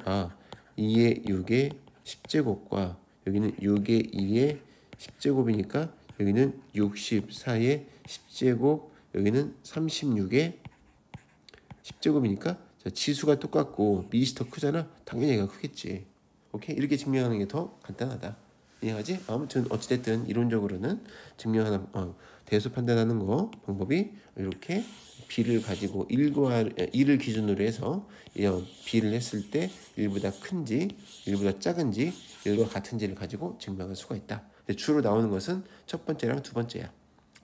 2의 6의 10제곱과 여기는 6의 2의 10제곱이니까 여기는 64의 10제곱 여기는 36의 10제곱이니까 자, 지수가 똑같고 미시 더 크잖아. 당연히 얘가 크겠지. 오케이? 이렇게 증명하는 게 더 간단하다. 이해하지? 아무튼 어찌됐든 이론적으로는 증명하는 대수 판단하는 거 방법이 이렇게 B를 가지고 1을 기준으로 해서 B를 했을 때 1보다 큰지 1보다 작은지 1과 같은지를 가지고 증명할 수가 있다. 근데 주로 나오는 것은 첫 번째랑 두 번째야.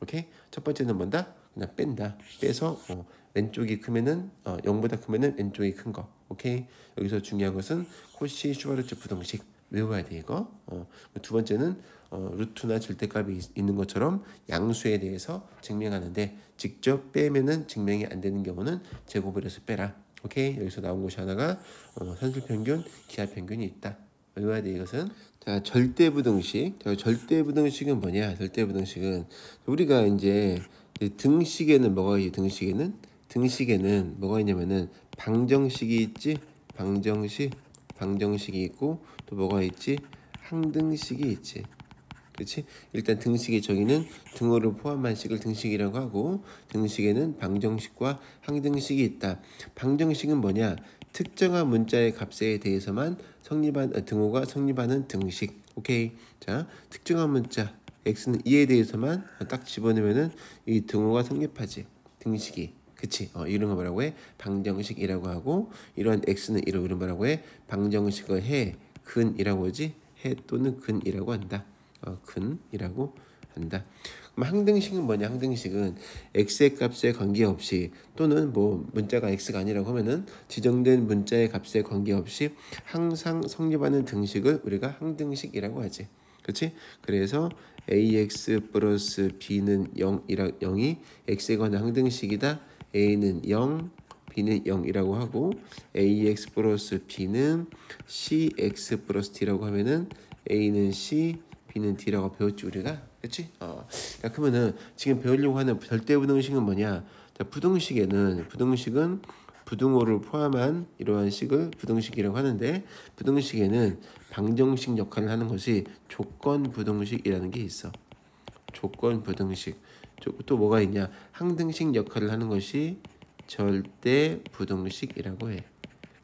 오케이? 첫 번째는 뭔다? 그냥 뺀다. 빼서 왼쪽이 크면은 0보다 크면은 왼쪽이 큰 거. 오케이? 여기서 중요한 것은 코시 슈바르츠 부등식 외워야 돼 이거. 두 번째는 루트나 절대값이 있는 것처럼 양수에 대해서 증명하는데 직접 빼면은 증명이 안 되는 경우는 제곱을 해서 빼라. 오케이? 여기서 나온 것이 하나가 산술평균, 기하평균이 있다. 외워야 돼 이것은. 자, 절대부등식. 절대부등식은 뭐냐? 절대부등식은 우리가 이제 등식에는 뭐가 있지? 등식에는 뭐가 있냐면은 방정식이 있지. 방정식이 있고 또 뭐가 있지? 항등식이 있지. 그렇지? 일단 등식의 저기는 등호를 포함한 식을 등식이라고 하고 등식에는 방정식과 항등식이 있다. 방정식은 뭐냐? 특정한 문자의 값에 대해서만 등호가 성립하는 등식. 오케이. 자, 특정한 문자 x는 2에 대해서만 딱 집어넣으면은 이 등호가 성립하지. 등식이. 그치? 이런 거 뭐라고 해? 방정식이라고 하고 이런 x는 이런 뭐라고 해? 방정식을 해, 근이라고 하지? 해 또는 근이라고 한다. 근이라고 한다. 그럼 항등식은 뭐냐? 항등식은 x의 값에 관계없이 또는 뭐 문자가 x가 아니라고 하면은 지정된 문자의 값에 관계없이 항상 성립하는 등식을 우리가 항등식이라고 하지. 그렇지? 그래서 ax 플러스 b는 0이 x에 관한 항등식이다. a는 0, b는 0이라고 하고 ax 플러스 b는 cx 플러스 d라고 하면은 a는 c, b는 d라고 배웠지 우리가. 그렇지? 자, 그러면은 지금 배우려고 하는 절대부등식은 뭐냐? 자, 부등식은 부등호를 포함한 이러한 식을 부등식이라고 하는데 부등식에는 방정식 역할을 하는 것이 조건부등식이라는 게 있어. 조건부등식. 또 뭐가 있냐? 항등식 역할을 하는 것이 절대부등식이라고 해.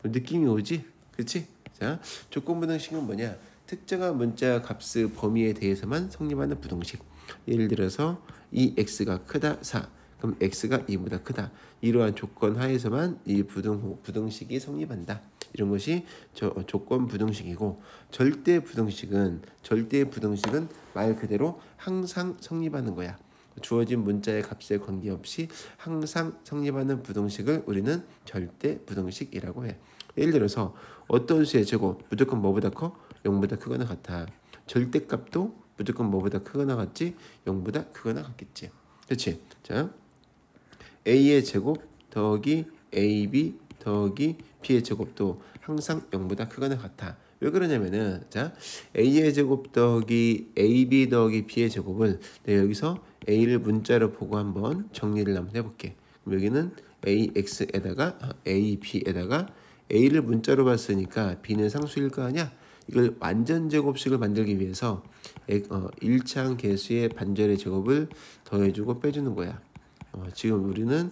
느낌이 오지? 그렇지? 자, 조건부등식은 뭐냐? 특정한 문자 값의 범위에 대해서만 성립하는 부등식. 예를 들어서 이 x가 크다 4. 그럼 x가 2보다 크다. 이러한 조건 하에서만 이 부등식이 성립한다. 이런 것이 조건부등식이고 절대부등식은 말 그대로 항상 성립하는 거야. 주어진 문자의 값에 관계없이 항상 성립하는 부등식을 우리는 절대부등식이라고 해. 예를 들어서 어떤 수의 제곱 무조건 뭐보다 커? 0보다 크거나 같아. 절대값도 무조건 뭐보다 크거나 같지? 0보다 크거나 같겠지. 그렇지? 자, a의 제곱 더하기 ab 더하기 b의 제곱도 항상 0보다 크거나 같아. 왜 그러냐면은 자, a의 제곱 더하기 ab 더하기 b의 제곱을 내가 여기서 a를 문자로 보고 한번 정리를 한번 해볼게. 그럼 여기는 ax에다가 ab에다가 a를 문자로 봤으니까 b는 상수일 거 아니야? 이걸 완전 제곱식을 만들기 위해서 1차항 계수의 반절의 제곱을 더해주고 빼주는 거야. 지금 우리는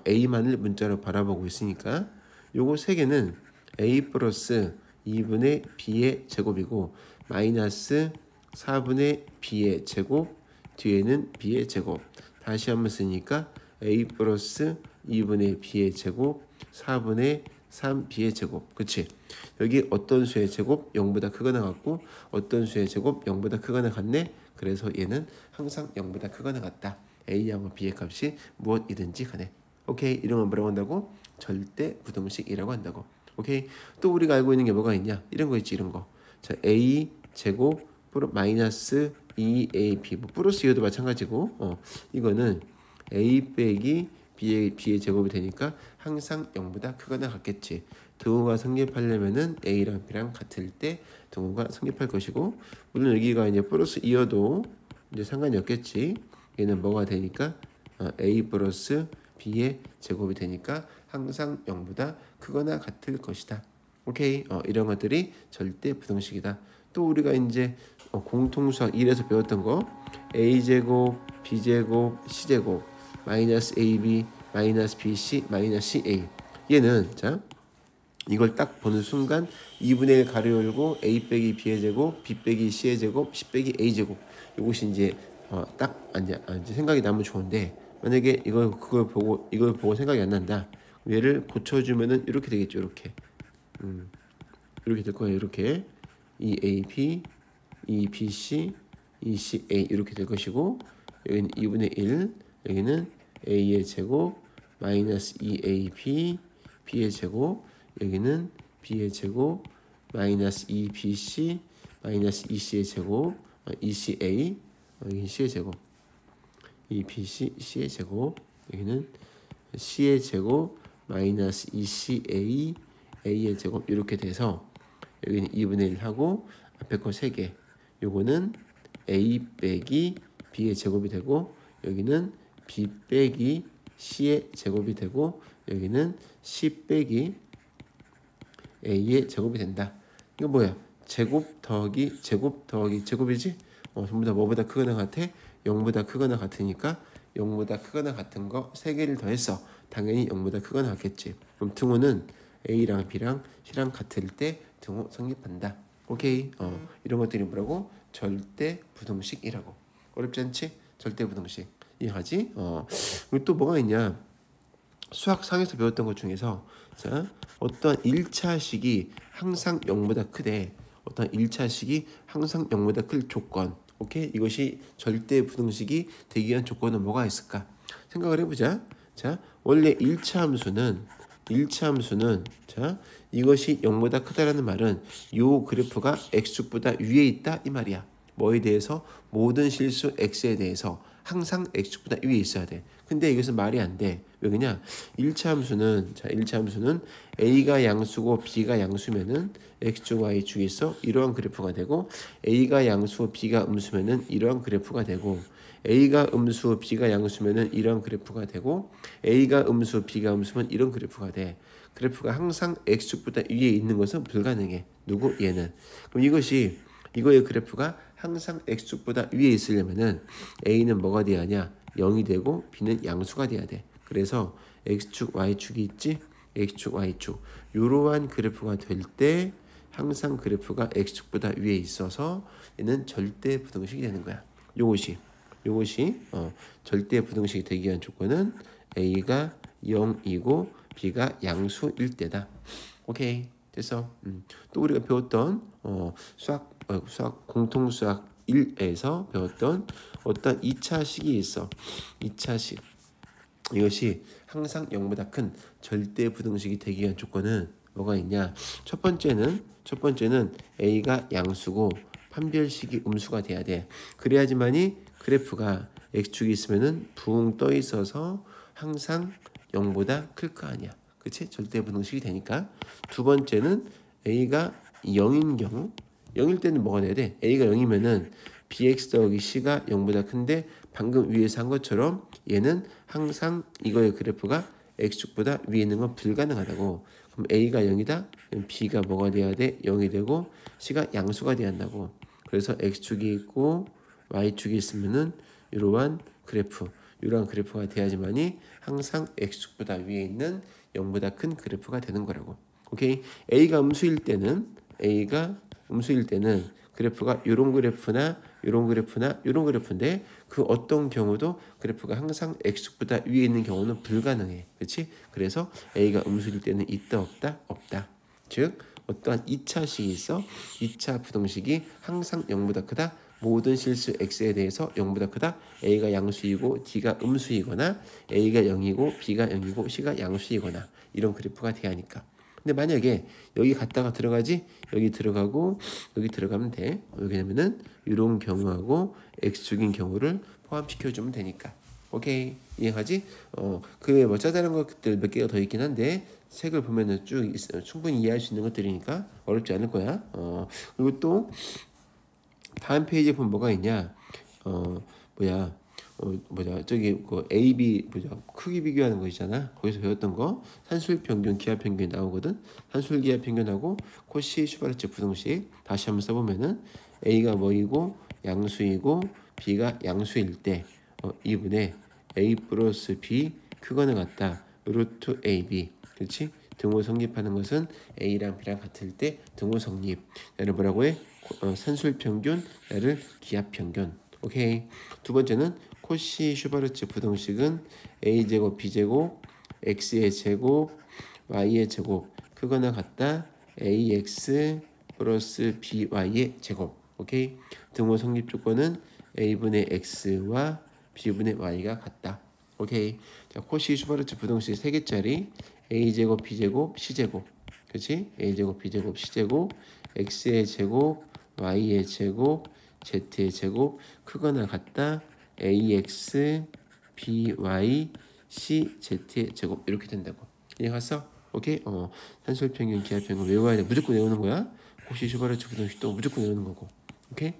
a만을 문자로 바라보고 있으니까 요거 세 개는 a 플러스 2분의 b의 제곱이고 마이너스 4분의 b의 제곱 뒤에는 b의 제곱 다시 한번 쓰니까 a 플러스 2분의 b의 제곱 4분의 3b의 제곱. 그치? 여기 어떤 수의 제곱 0보다 크거나 같고 어떤 수의 제곱 0보다 크거나 같네. 그래서 얘는 항상 0보다 크거나 같다. a하고 b의 값이 무엇이든지 간에. 오케이. 이런 건 뭐라고 한다고? 절대 부등식이라고 한다고. 오케이. 또 우리가 알고 있는 게 뭐가 있냐? 이런 거 있지. 이런 거. 자, a 제곱 마이너스 2ab 뭐 플러스 2도 마찬가지고 이거는 a 빼기 b의 제곱이 되니까 항상 0보다 크거나 같겠지. 등호가 성립하려면은 a랑 b랑 같을 때 등호가 성립할 것이고, 물론 여기가 이제 플러스 2여도 이제 상관이 없겠지. 얘는 뭐가 되니까 a 플러스 b의 제곱이 되니까 항상 0보다 크거나 같을 것이다. 오케이. 이런 것들이 절대 부등식이다. 또 우리가 이제 공통수학 1에서 배웠던 거 a제곱 b제곱 c제곱 마이너스 ab 마이너스 bc 마이너스 ca. 얘는 자 이걸 딱 보는 순간 2분의 1 가로 열고 a 빼기 b의 제곱 b 빼기 c의 제곱 c 빼기 a 제곱. 이것이 이제 딱 이제 생각이 나면 좋은데, 만약에 이걸 보고 생각이 안 난다. 얘를 고쳐주면은 이렇게 되겠죠. 이렇게 될 거예요. 이렇게 2ab 2bc 2ca 이렇게 될 것이고, 여기는 2분의 1, 여기는 a의 제곱 마이너스 2ab b의 제곱, 여기는 b의 제곱 마이너스 2bc 마이너스 2c의 제곱 2ca, 여기 c의 제곱 2bc c의 제곱, 여기는 c의 제곱 마이너스 2ca a의 제곱 이렇게 돼서 여기는 2분의 1 하고 앞에 거 3개, 요거는 a 빼기 b의 제곱이 되고 여기는 b 빼기 c의 제곱이 되고 여기는 c 빼기 a의 제곱이 된다. 이거 뭐야? 제곱 더하기 제곱이지? 전부 다 뭐보다 크거나 같아? 0보다 크거나 같으니까 0보다 크거나 같은 거 3개를 더했어. 당연히 0보다 크거나 같겠지. 그럼 등호는 a랑 b랑 c랑 같을 때 등호 성립한다. 오케이. 이런 것들이 뭐라고? 절대 부등식이라고. 어렵지 않지? 절대 부등식. 이해하지? 그리고 또 뭐가 있냐? 수학상에서 배웠던 것 중에서 자, 어떤 1차식이 항상 0보다 크대. 어떤 1차식이 항상 0보다 클 조건. 오케이? 이것이 절대 부등식이 되기 위한 조건은 뭐가 있을까? 생각을 해보자. 자, 원래 1차 함수는 자, 이것이 0보다 크다라는 말은 요 그래프가 x축보다 위에 있다 이 말이야. 뭐에 대해서? 모든 실수 x에 대해서 항상 x축보다 위에 있어야 돼. 근데 이것은 말이 안 돼. 왜 그러냐? 1차 함수는 a가 양수고 b가 양수면은 x축 y축이 있어 이러한 그래프가 되고, a가 양수고 b가 음수면은 이러한 그래프가 되고, a가 음수 b가 양수면은 이러한 그래프가 되고, a가 음수 b가 음수면 이런 그래프가 돼. 그래프가 항상 x축보다 위에 있는 것은 불가능해. 누구? 얘는. 그럼 이거의 그래프가 항상 x축보다 위에 있으려면은 a는 뭐가 돼야 하냐? 0이 되고 b는 양수가 돼야 돼. 그래서 x축 y축이 있지? x축 y축 이러한 그래프가 될 때 항상 그래프가 x축보다 위에 있어서 얘는 절대 부등식이 되는 거야. 요것이 절대 부등식이 되기 위한 조건은 a가 0이고 b가 양수일 때다. 오케이. 됐어. 또 우리가 배웠던 수학 공통수학 1에서 배웠던 어떤 2차식이 있어. 2차식. 이것이 항상 0보다 큰 절대 부등식이 되기 위한 조건은 뭐가 있냐? 첫 번째는 a가 양수고 판별식이 음수가 돼야 돼. 그래야지만이 그래프가 x축이 있으면은 붕 떠 있어서 항상 0보다 클 거 아니야. 그치? 절대 부등식이 되니까. 두 번째는 a가 0인 경우, 0일 때는 뭐가 돼야 돼? a가 0이면은 bx 더하기 c가 0보다 큰데 방금 위에서 한 것처럼 얘는 항상 이거의 그래프가 x축보다 위에 있는 건 불가능하다고. 그럼 a가 0이다? 그럼 b가 뭐가 돼야 돼? 0이 되고 c가 양수가 돼야 한다고. 그래서 x축이 있고 y축이 있으면은 이러한 그래프가 돼야지만이 항상 x축보다 위에 있는 0보다 큰 그래프가 되는 거라고. 오케이? a가 음수일 때는 그래프가 이런 그래프나 이런 그래프나 이런 그래프인데 그 어떤 경우도 그래프가 항상 x축보다 위에 있는 경우는 불가능해. 그렇지? 그래서 a가 음수일 때는 있다 없다? 없다. 즉 어떠한 2차식이 있어. 2차 부등식이 항상 0보다 크다. 모든 실수 x에 대해서 0보다 크다. a가 양수이고 d가 음수이거나 a가 0이고 b가 0이고 c가 양수이거나 이런 그래프가 돼야 하니까. 근데 만약에 여기 갔다가 들어가지 여기 들어가고 여기 들어가면 돼. 왜냐면은 이런 경우하고 x축인 경우를 포함시켜주면 되니까. 오케이 이해하지? 그 외에 뭐 짜다는 것들 몇 개가 더 있긴 한데 책을 보면은 쭉 충분히 이해할 수 있는 것들이니까 어렵지 않을 거야. 그리고 또 다음 페이지에 보면 뭐가 있냐? 저기 그 A, B 크기 비교하는 거 있잖아. 거기서 배웠던 거 산술 평균, 기하 평균 나오거든. 산술 기하 평균하고 코시 슈바르츠 부등식 다시 한번 써보면은 A가 뭐이고 양수이고 B가 양수일 때 2분의 A 플러스 B 크거는 같다. 루트 AB 그렇지? 등호 성립하는 것은 A랑 B랑 같을 때 등호 성립. 얘를 뭐라고 해? 산술 평균, 얘를 기하 평균. 오케이. 두 번째는 코시 슈바르츠 부등식은 a제곱 b제곱 x의 제곱 y의 제곱 크거나 같다 ax 플러스 by의 제곱. 오케이. 등호 성립 조건은 a분의 x와 b분의 y가 같다. 오케이. 자, 코시 슈바르츠 부등식 3개짜리 a제곱 b제곱 c제곱 그렇지? a제곱 b제곱 c제곱 x의 제곱 y의 제곱 z의 제곱 크거나 같다 ax by c z의 제곱 이렇게 된다고. 이해갔어? 오케이? 산술 평균 기하 평균 외워야 돼. 무조건 외우는 거야. 혹시 슈바르츠 부등식도 무조건 외우는 거고. 오케이?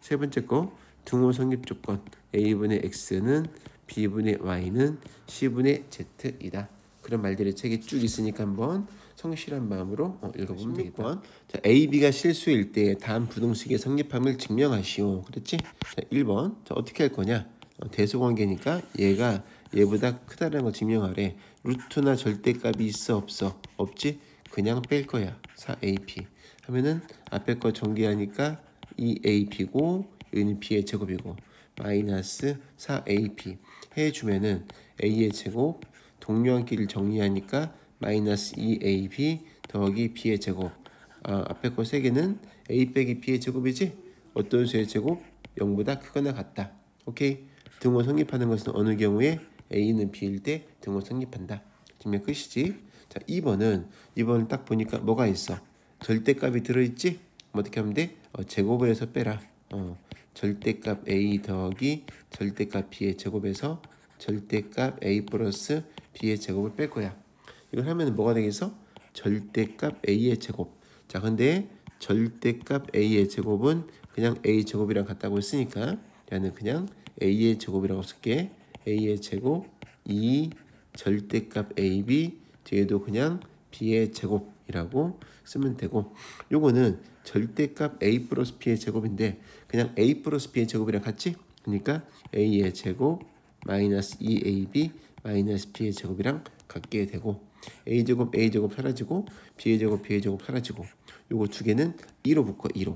세 번째 거 등호 성립 조건 a분의 x는 b분의 y는 c분의 z이다. 그런 말들이 책에 쭉 있으니까 한번 성실한 마음으로 읽어보면 되겠다. 자, A, B가 실수일 때 다음 부등식의 성립함을 증명하시오. 그렇지? 자, 1번. 자, 어떻게 할 거냐? 대소관계니까 얘가 얘보다 크다라는 걸 증명하래. 루트나 절대값이 있어 없어? 없지? 그냥 뺄 거야. 4AP 하면은 앞에 거 전개하니까 2AP고 여기는 B의 제곱이고 마이너스 4AP 해주면은 A의 제곱 동료한끼를 정리하니까 마이너스 2ab 더하기 b의 제곱. 앞에 거 3개는 a 빼기 b의 제곱이지? 어떤 수의 제곱? 0보다 크거나 같다. 오케이. 등호 성립하는 것은 어느 경우에 a는 b일 때 등호 성립한다. 증명 끝이지. 자, 2번은 딱 보니까 뭐가 있어? 절대값이 들어있지? 어떻게 하면 돼? 제곱을 해서 빼라. 절대값 a 더하기 절대값 b의 제곱에서 절대값 a 플러스 b의 제곱을 뺄 거야. 이걸 하면 뭐가 되겠어? 절대값 a의 제곱. 자, 근데 절대값 a의 제곱은 그냥 a 제곱이랑 같다고 했으니까 얘는 그냥 a의 제곱이라고 쓸게. a의 제곱 2 절대값 ab 뒤에도 그냥 b의 제곱이라고 쓰면 되고, 요거는 절대값 a 플러스 b의 제곱인데 그냥 a 플러스 b의 제곱이랑 같지? 그러니까 a의 제곱 마이너스 2ab 마이너스 b의 제곱이랑 같게 되고 a제곱 사라지고 b의 제곱 사라지고 요거 두 개는 2로 묶어 2로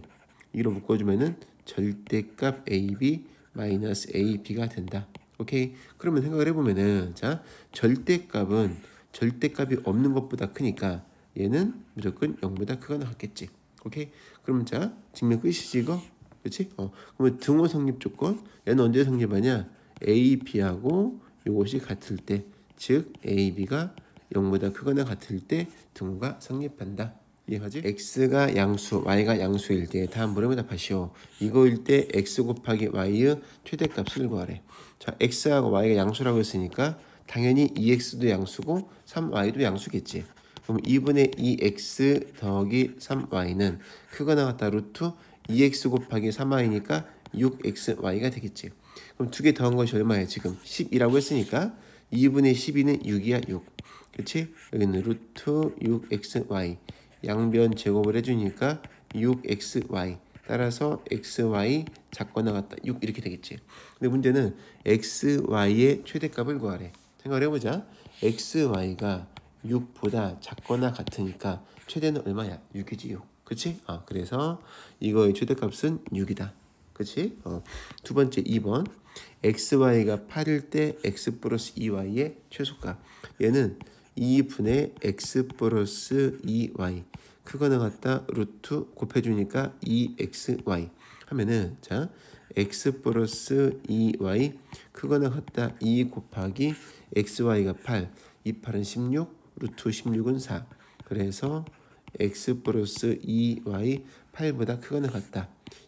묶어주면은 절대값 ab 마이너스 ab가 된다. 오케이. 그러면 생각을 해보면은 자 절대값이 없는 것보다 크니까 얘는 무조건 0보다 크거나 같겠지. 오케이. 그럼 자 증명 끝이지 이거. 그렇지? 그러면 등호 성립 조건 얘는 언제 성립하냐? a, b하고 요것이 같을 때, 즉 a, b가 0보다 크거나 같을 때 등호가 성립한다. 이해하지? x가 양수, y가 양수일 때 다음 물음에 답하시오. 이거일 때 x 곱하기 y의 최대값을 구하래. 자, x하고 y가 양수라고 했으니까 당연히 2x도 양수고 3y도 양수겠지. 그럼 2분의 2x 더하기 3y는 크거나 같다 루트 2x 곱하기 3y니까 6xy가 되겠지. 그럼 두 개 더한 것이 얼마야? 지금 10이라고 했으니까 2분의 12는 6이야. 6. 그치? 여기는 루트 6xy 양변 제곱을 해주니까 6xy 따라서 xy 작거나 같다 6 이렇게 되겠지. 근데 문제는 xy의 최대값을 구하래. 생각을 해보자. xy가 6보다 작거나 같으니까 최대는 얼마야? 6이지 6. 그치? 그래서 이거의 최대값은 6이다. 그치? 두 번째 2번 xy가 8일 때 x 플러스 2y의 최소값. 얘는 2분의 x 플러스 2y 그거는 갖다 루트 곱해주니까 2xy 하면은 자 x 플러스 2y 그거는 갖다 2 곱하기 xy가 8 2, 8은 16 루트 16은 4 그래서 x 플러스 2y 8보다 크거나 같다.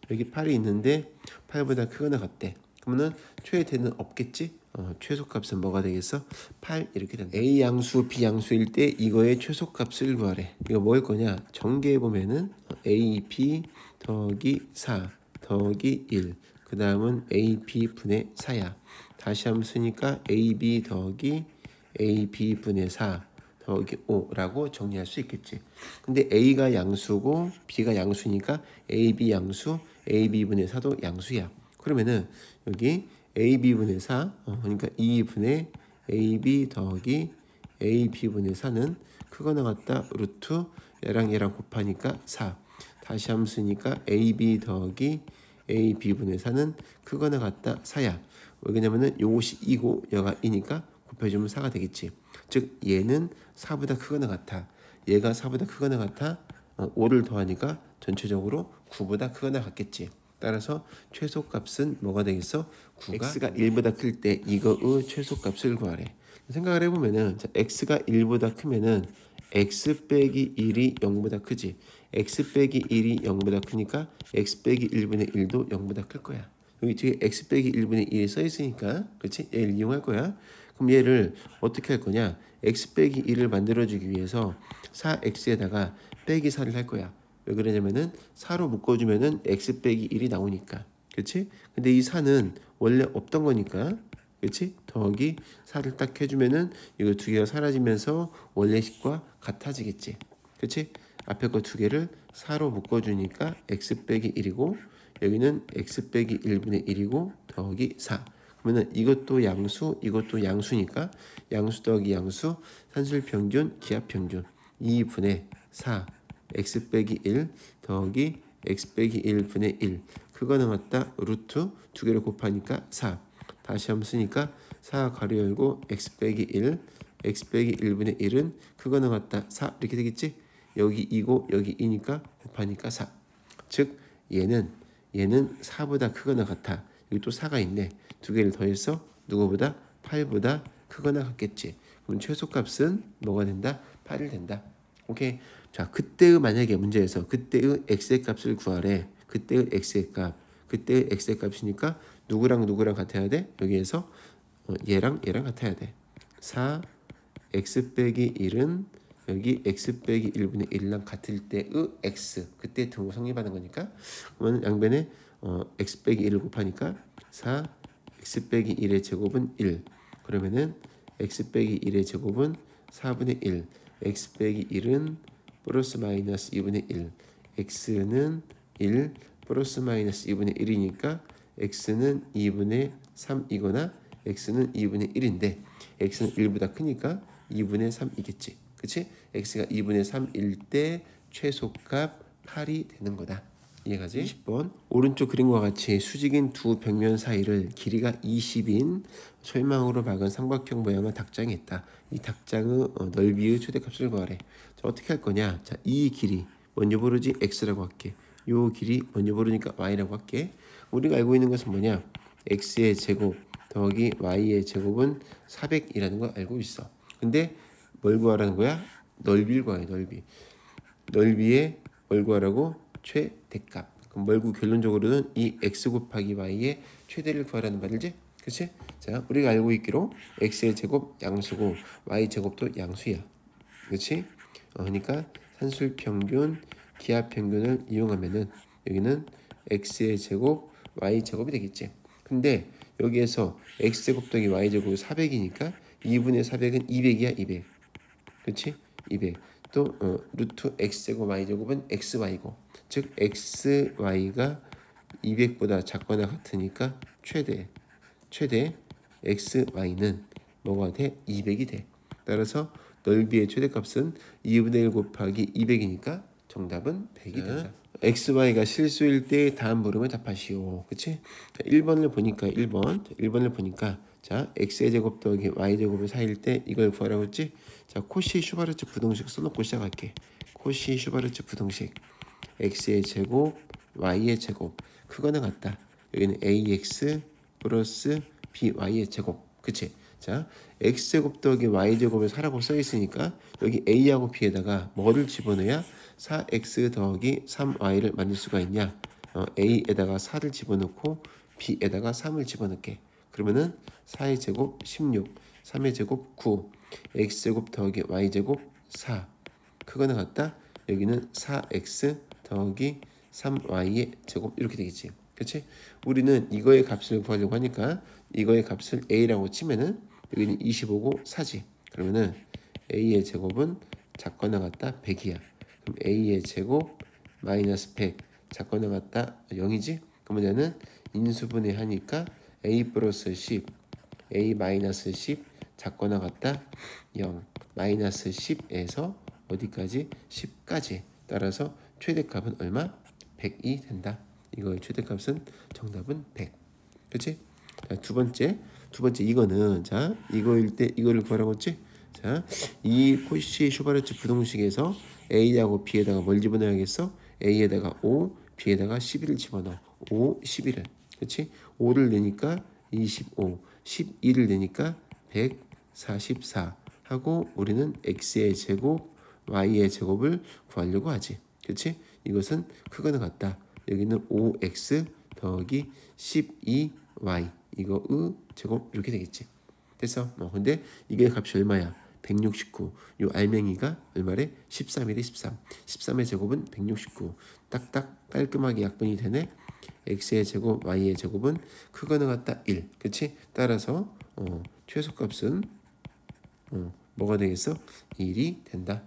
여기 8이 있는데 8보다 크거나 같대. 그러면은 최대는 없겠지? 최소값은 뭐가 되겠어? 8 이렇게 된다. A 양수, B 양수일 때 이거의 최소값을 구하래. 이거 뭐일 거냐? 전개해 보면은 AB 더하기 4 더하기 1. 그 다음은 AB 분의 4야. 다시 한번 쓰니까 AB 더하기 AB 분의 4 더하기 5라고 정리할 수 있겠지. 근데 A가 양수고 B가 양수니까 AB 양수, AB분의 4도 양수야. 그러면은 여기 AB분의 4, 그러니까 2분의 AB 더하기 AB분의 4는 그거 나갔다 루트 얘랑 얘랑 곱하니까 4. 다시 한번 쓰니까 AB 더하기 AB분의 4는 그거 나갔다 4야. 왜냐면은 요것이 2고 여가 2니까 곱해주면 4가 되겠지. 즉 얘는 4보다 크거나 같아. 얘가 4보다 크거나 같아. 5를 더하니까 전체적으로 9보다 크거나 같겠지. 따라서 최소값은 뭐가 되겠어? 9가 x가 1보다 클 때 이거의 최소값을 구하래. 생각을 해보면은 자, x가 1보다 크면은 x 빼기 1이 0보다 크지. x 빼기 1이 0보다 크니까 x 빼기 1분의 1도 0보다 클 거야. 여기 뒤에 x 빼기 1분의 1이 써 있으니까 그렇지? 얘를 이용할 거야. 그럼 얘를 어떻게 할 거냐? x 빼기 1을 만들어주기 위해서 4x에다가 빼기 4를 할 거야. 왜 그러냐면은 4로 묶어주면은 x 빼기 1이 나오니까. 그렇지? 근데 이 4는 원래 없던 거니까. 그렇지? 더하기 4를 딱 해주면은 이거 두 개가 사라지면서 원래 식과 같아지겠지. 그렇지? 앞에 거 두 개를 4로 묶어주니까 x 빼기 1이고 여기는 x 빼기 1분의 1이고 더하기 4. 그러면은 이것도 양수, 이것도 양수니까 양수 더하기 양수, 산술 평균, 기하 평균 2분의 4 x 빼기 1 더하기 x 빼기 1분의 1 그거는 맞다 루트 두 개를 곱하니까 4 다시 한번 쓰니까 4 가로 열고 x 빼기 1 x 빼기 1분의 1은 그거는 맞다 4 이렇게 되겠지. 여기 2고 여기 2니까 곱하니까 4 즉 얘는 4보다 크거나 같아. 여기 또 4가 있네. 두 개를 더해서 누구보다 8보다 크거나 같겠지. 그럼 최소값은 뭐가 된다? 8이 된다. 오케이. 자, 그때의 만약에 문제에서 그때의 x의 값을 구하래. 그때의 x의 값. 그때의 x의 값이니까 누구랑 누구랑 같아야 돼? 여기에서 얘랑 얘랑 같아야 돼. 4 x 빼기 1은 여기 x 빼기 1분의 1이랑 같을 때의 x. 그때 등호 성립하는 거니까. 그러면 양변에 x 빼기 1을 곱하니까 4 x 빼기 1의 제곱은 1. 그러면은 x 빼기 1의 제곱은 4분의 1. x 빼기 1은 플러스 마이너스 2분의 1. x는 1 플러스 마이너스 2분의 1이니까 x는 2분의 3이거나 x는 2분의 1인데 x는 1보다 크니까 2분의 3이겠지. 그치? x가 2분의 3일 때 최소값 8이 되는 거다. 이해가지? 20번 오른쪽 그림과 같이 수직인 두 벽면 사이를 길이가 20인 철망으로 막은 삼각형 모양의 닭장이 있다. 이 닭장의 넓이의 최대값을 구하래. 자, 어떻게 할 거냐? 자, 이 길이 먼저 모르지 x라고 할게. 요 길이 먼저 모르니까 y라고 할게. 우리가 알고 있는 것은 뭐냐? x의 제곱 더하기 y의 제곱은 400이라는 걸 알고 있어. 근데 뭘 구하라는 거야? 넓이를 구하래. 넓이의 뭘 구하라고? 최대값. 그럼 뭘구 결론적으로는 이 x 곱하기 y의 최대를 구하라는 말이지. 그치? 자, 우리가 알고 있기로 x의 제곱 양수고 y 제곱도 양수야. 그치? 그러니까 산술 평균, 기하 평균을 이용하면은 여기는 x의 제곱, y 제곱이 되겠지. 근데 여기에서 x 제곱 더하기 y 제곱이 400이니까 2분의 400은 200이야, 200. 그치? 200. 또 루트 x제곱 y제곱은 xy고 즉 xy가 200보다 작거나 같으니까 최대 xy는 뭐가 돼? 200이 돼. 따라서 넓이의 최대값은 2분의 1 곱하기 200이니까 정답은 100이 된다. XY가 실수일 때 다음 물음을 답하시오. 그치? 자, 1번을 보니까 1번을 보니까 자 X의 제곱 더하기 Y 제곱의 사이일 때 이걸 구하라고 했지? 자 코시 슈바르츠 부등식 써놓고 시작할게. 코시 슈바르츠 부등식 X의 제곱 Y의 제곱 그거는 같다. 여기는 AX 플러스 BY의 제곱 그치? 자 X제곱 더하기 Y제곱을 4라고 써있으니까 여기 A하고 B에다가 뭐를 집어넣어야 4X 더하기 3Y를 만들 수가 있냐? A에다가 4를 집어넣고 B에다가 3을 집어넣게. 그러면은 4의 제곱 16, 3의 제곱 9, X제곱 더하기 Y제곱 4. 그거는 같다. 여기는 4X 더하기 3Y의 제곱 이렇게 되겠지. 그치? 우리는 이거의 값을 구하려고 하니까 이거의 값을 A라고 치면은 여기는 25고 4지. 그러면은 A의 제곱은 작거나 같다 100이야. 그럼 A의 제곱 마이너스 100 작거나 같다 0이지? 그러면 얘는 인수분해 하니까 A 플러스 10 A 마이너스 10 작거나 같다 0 마이너스 10에서 어디까지? 10까지. 따라서 최대값은 얼마? 100이 된다. 이거의 최대값은 정답은 100. 그렇지? 자, 두 번째 이거는 자 이거일 때 이거를 구하라고 했지? 자, 이 코시 슈바르츠 부등식에서 A하고 B에다가 뭘 집어넣어야겠어? A에다가 5, B에다가 11을 집어넣어. 5, 11을. 그렇지? 5를 내니까 25, 12를 내니까 144 하고 우리는 X의 제곱, Y의 제곱을 구하려고 하지. 그렇지? 이것은 그거는 같다. 여기는 5X 더하기 12Y 이거 제곱 이렇게 되겠지. 됐어? 근데 이게 값이 얼마야? 169. 요 알맹이가 얼마래? 13이래 13. 13의 제곱은 169. 딱딱 깔끔하게 약분이 되네. X의 제곱, Y의 제곱은 그거는 같다 1. 그치? 따라서 최소값은 뭐가 되겠어? 1이 된다.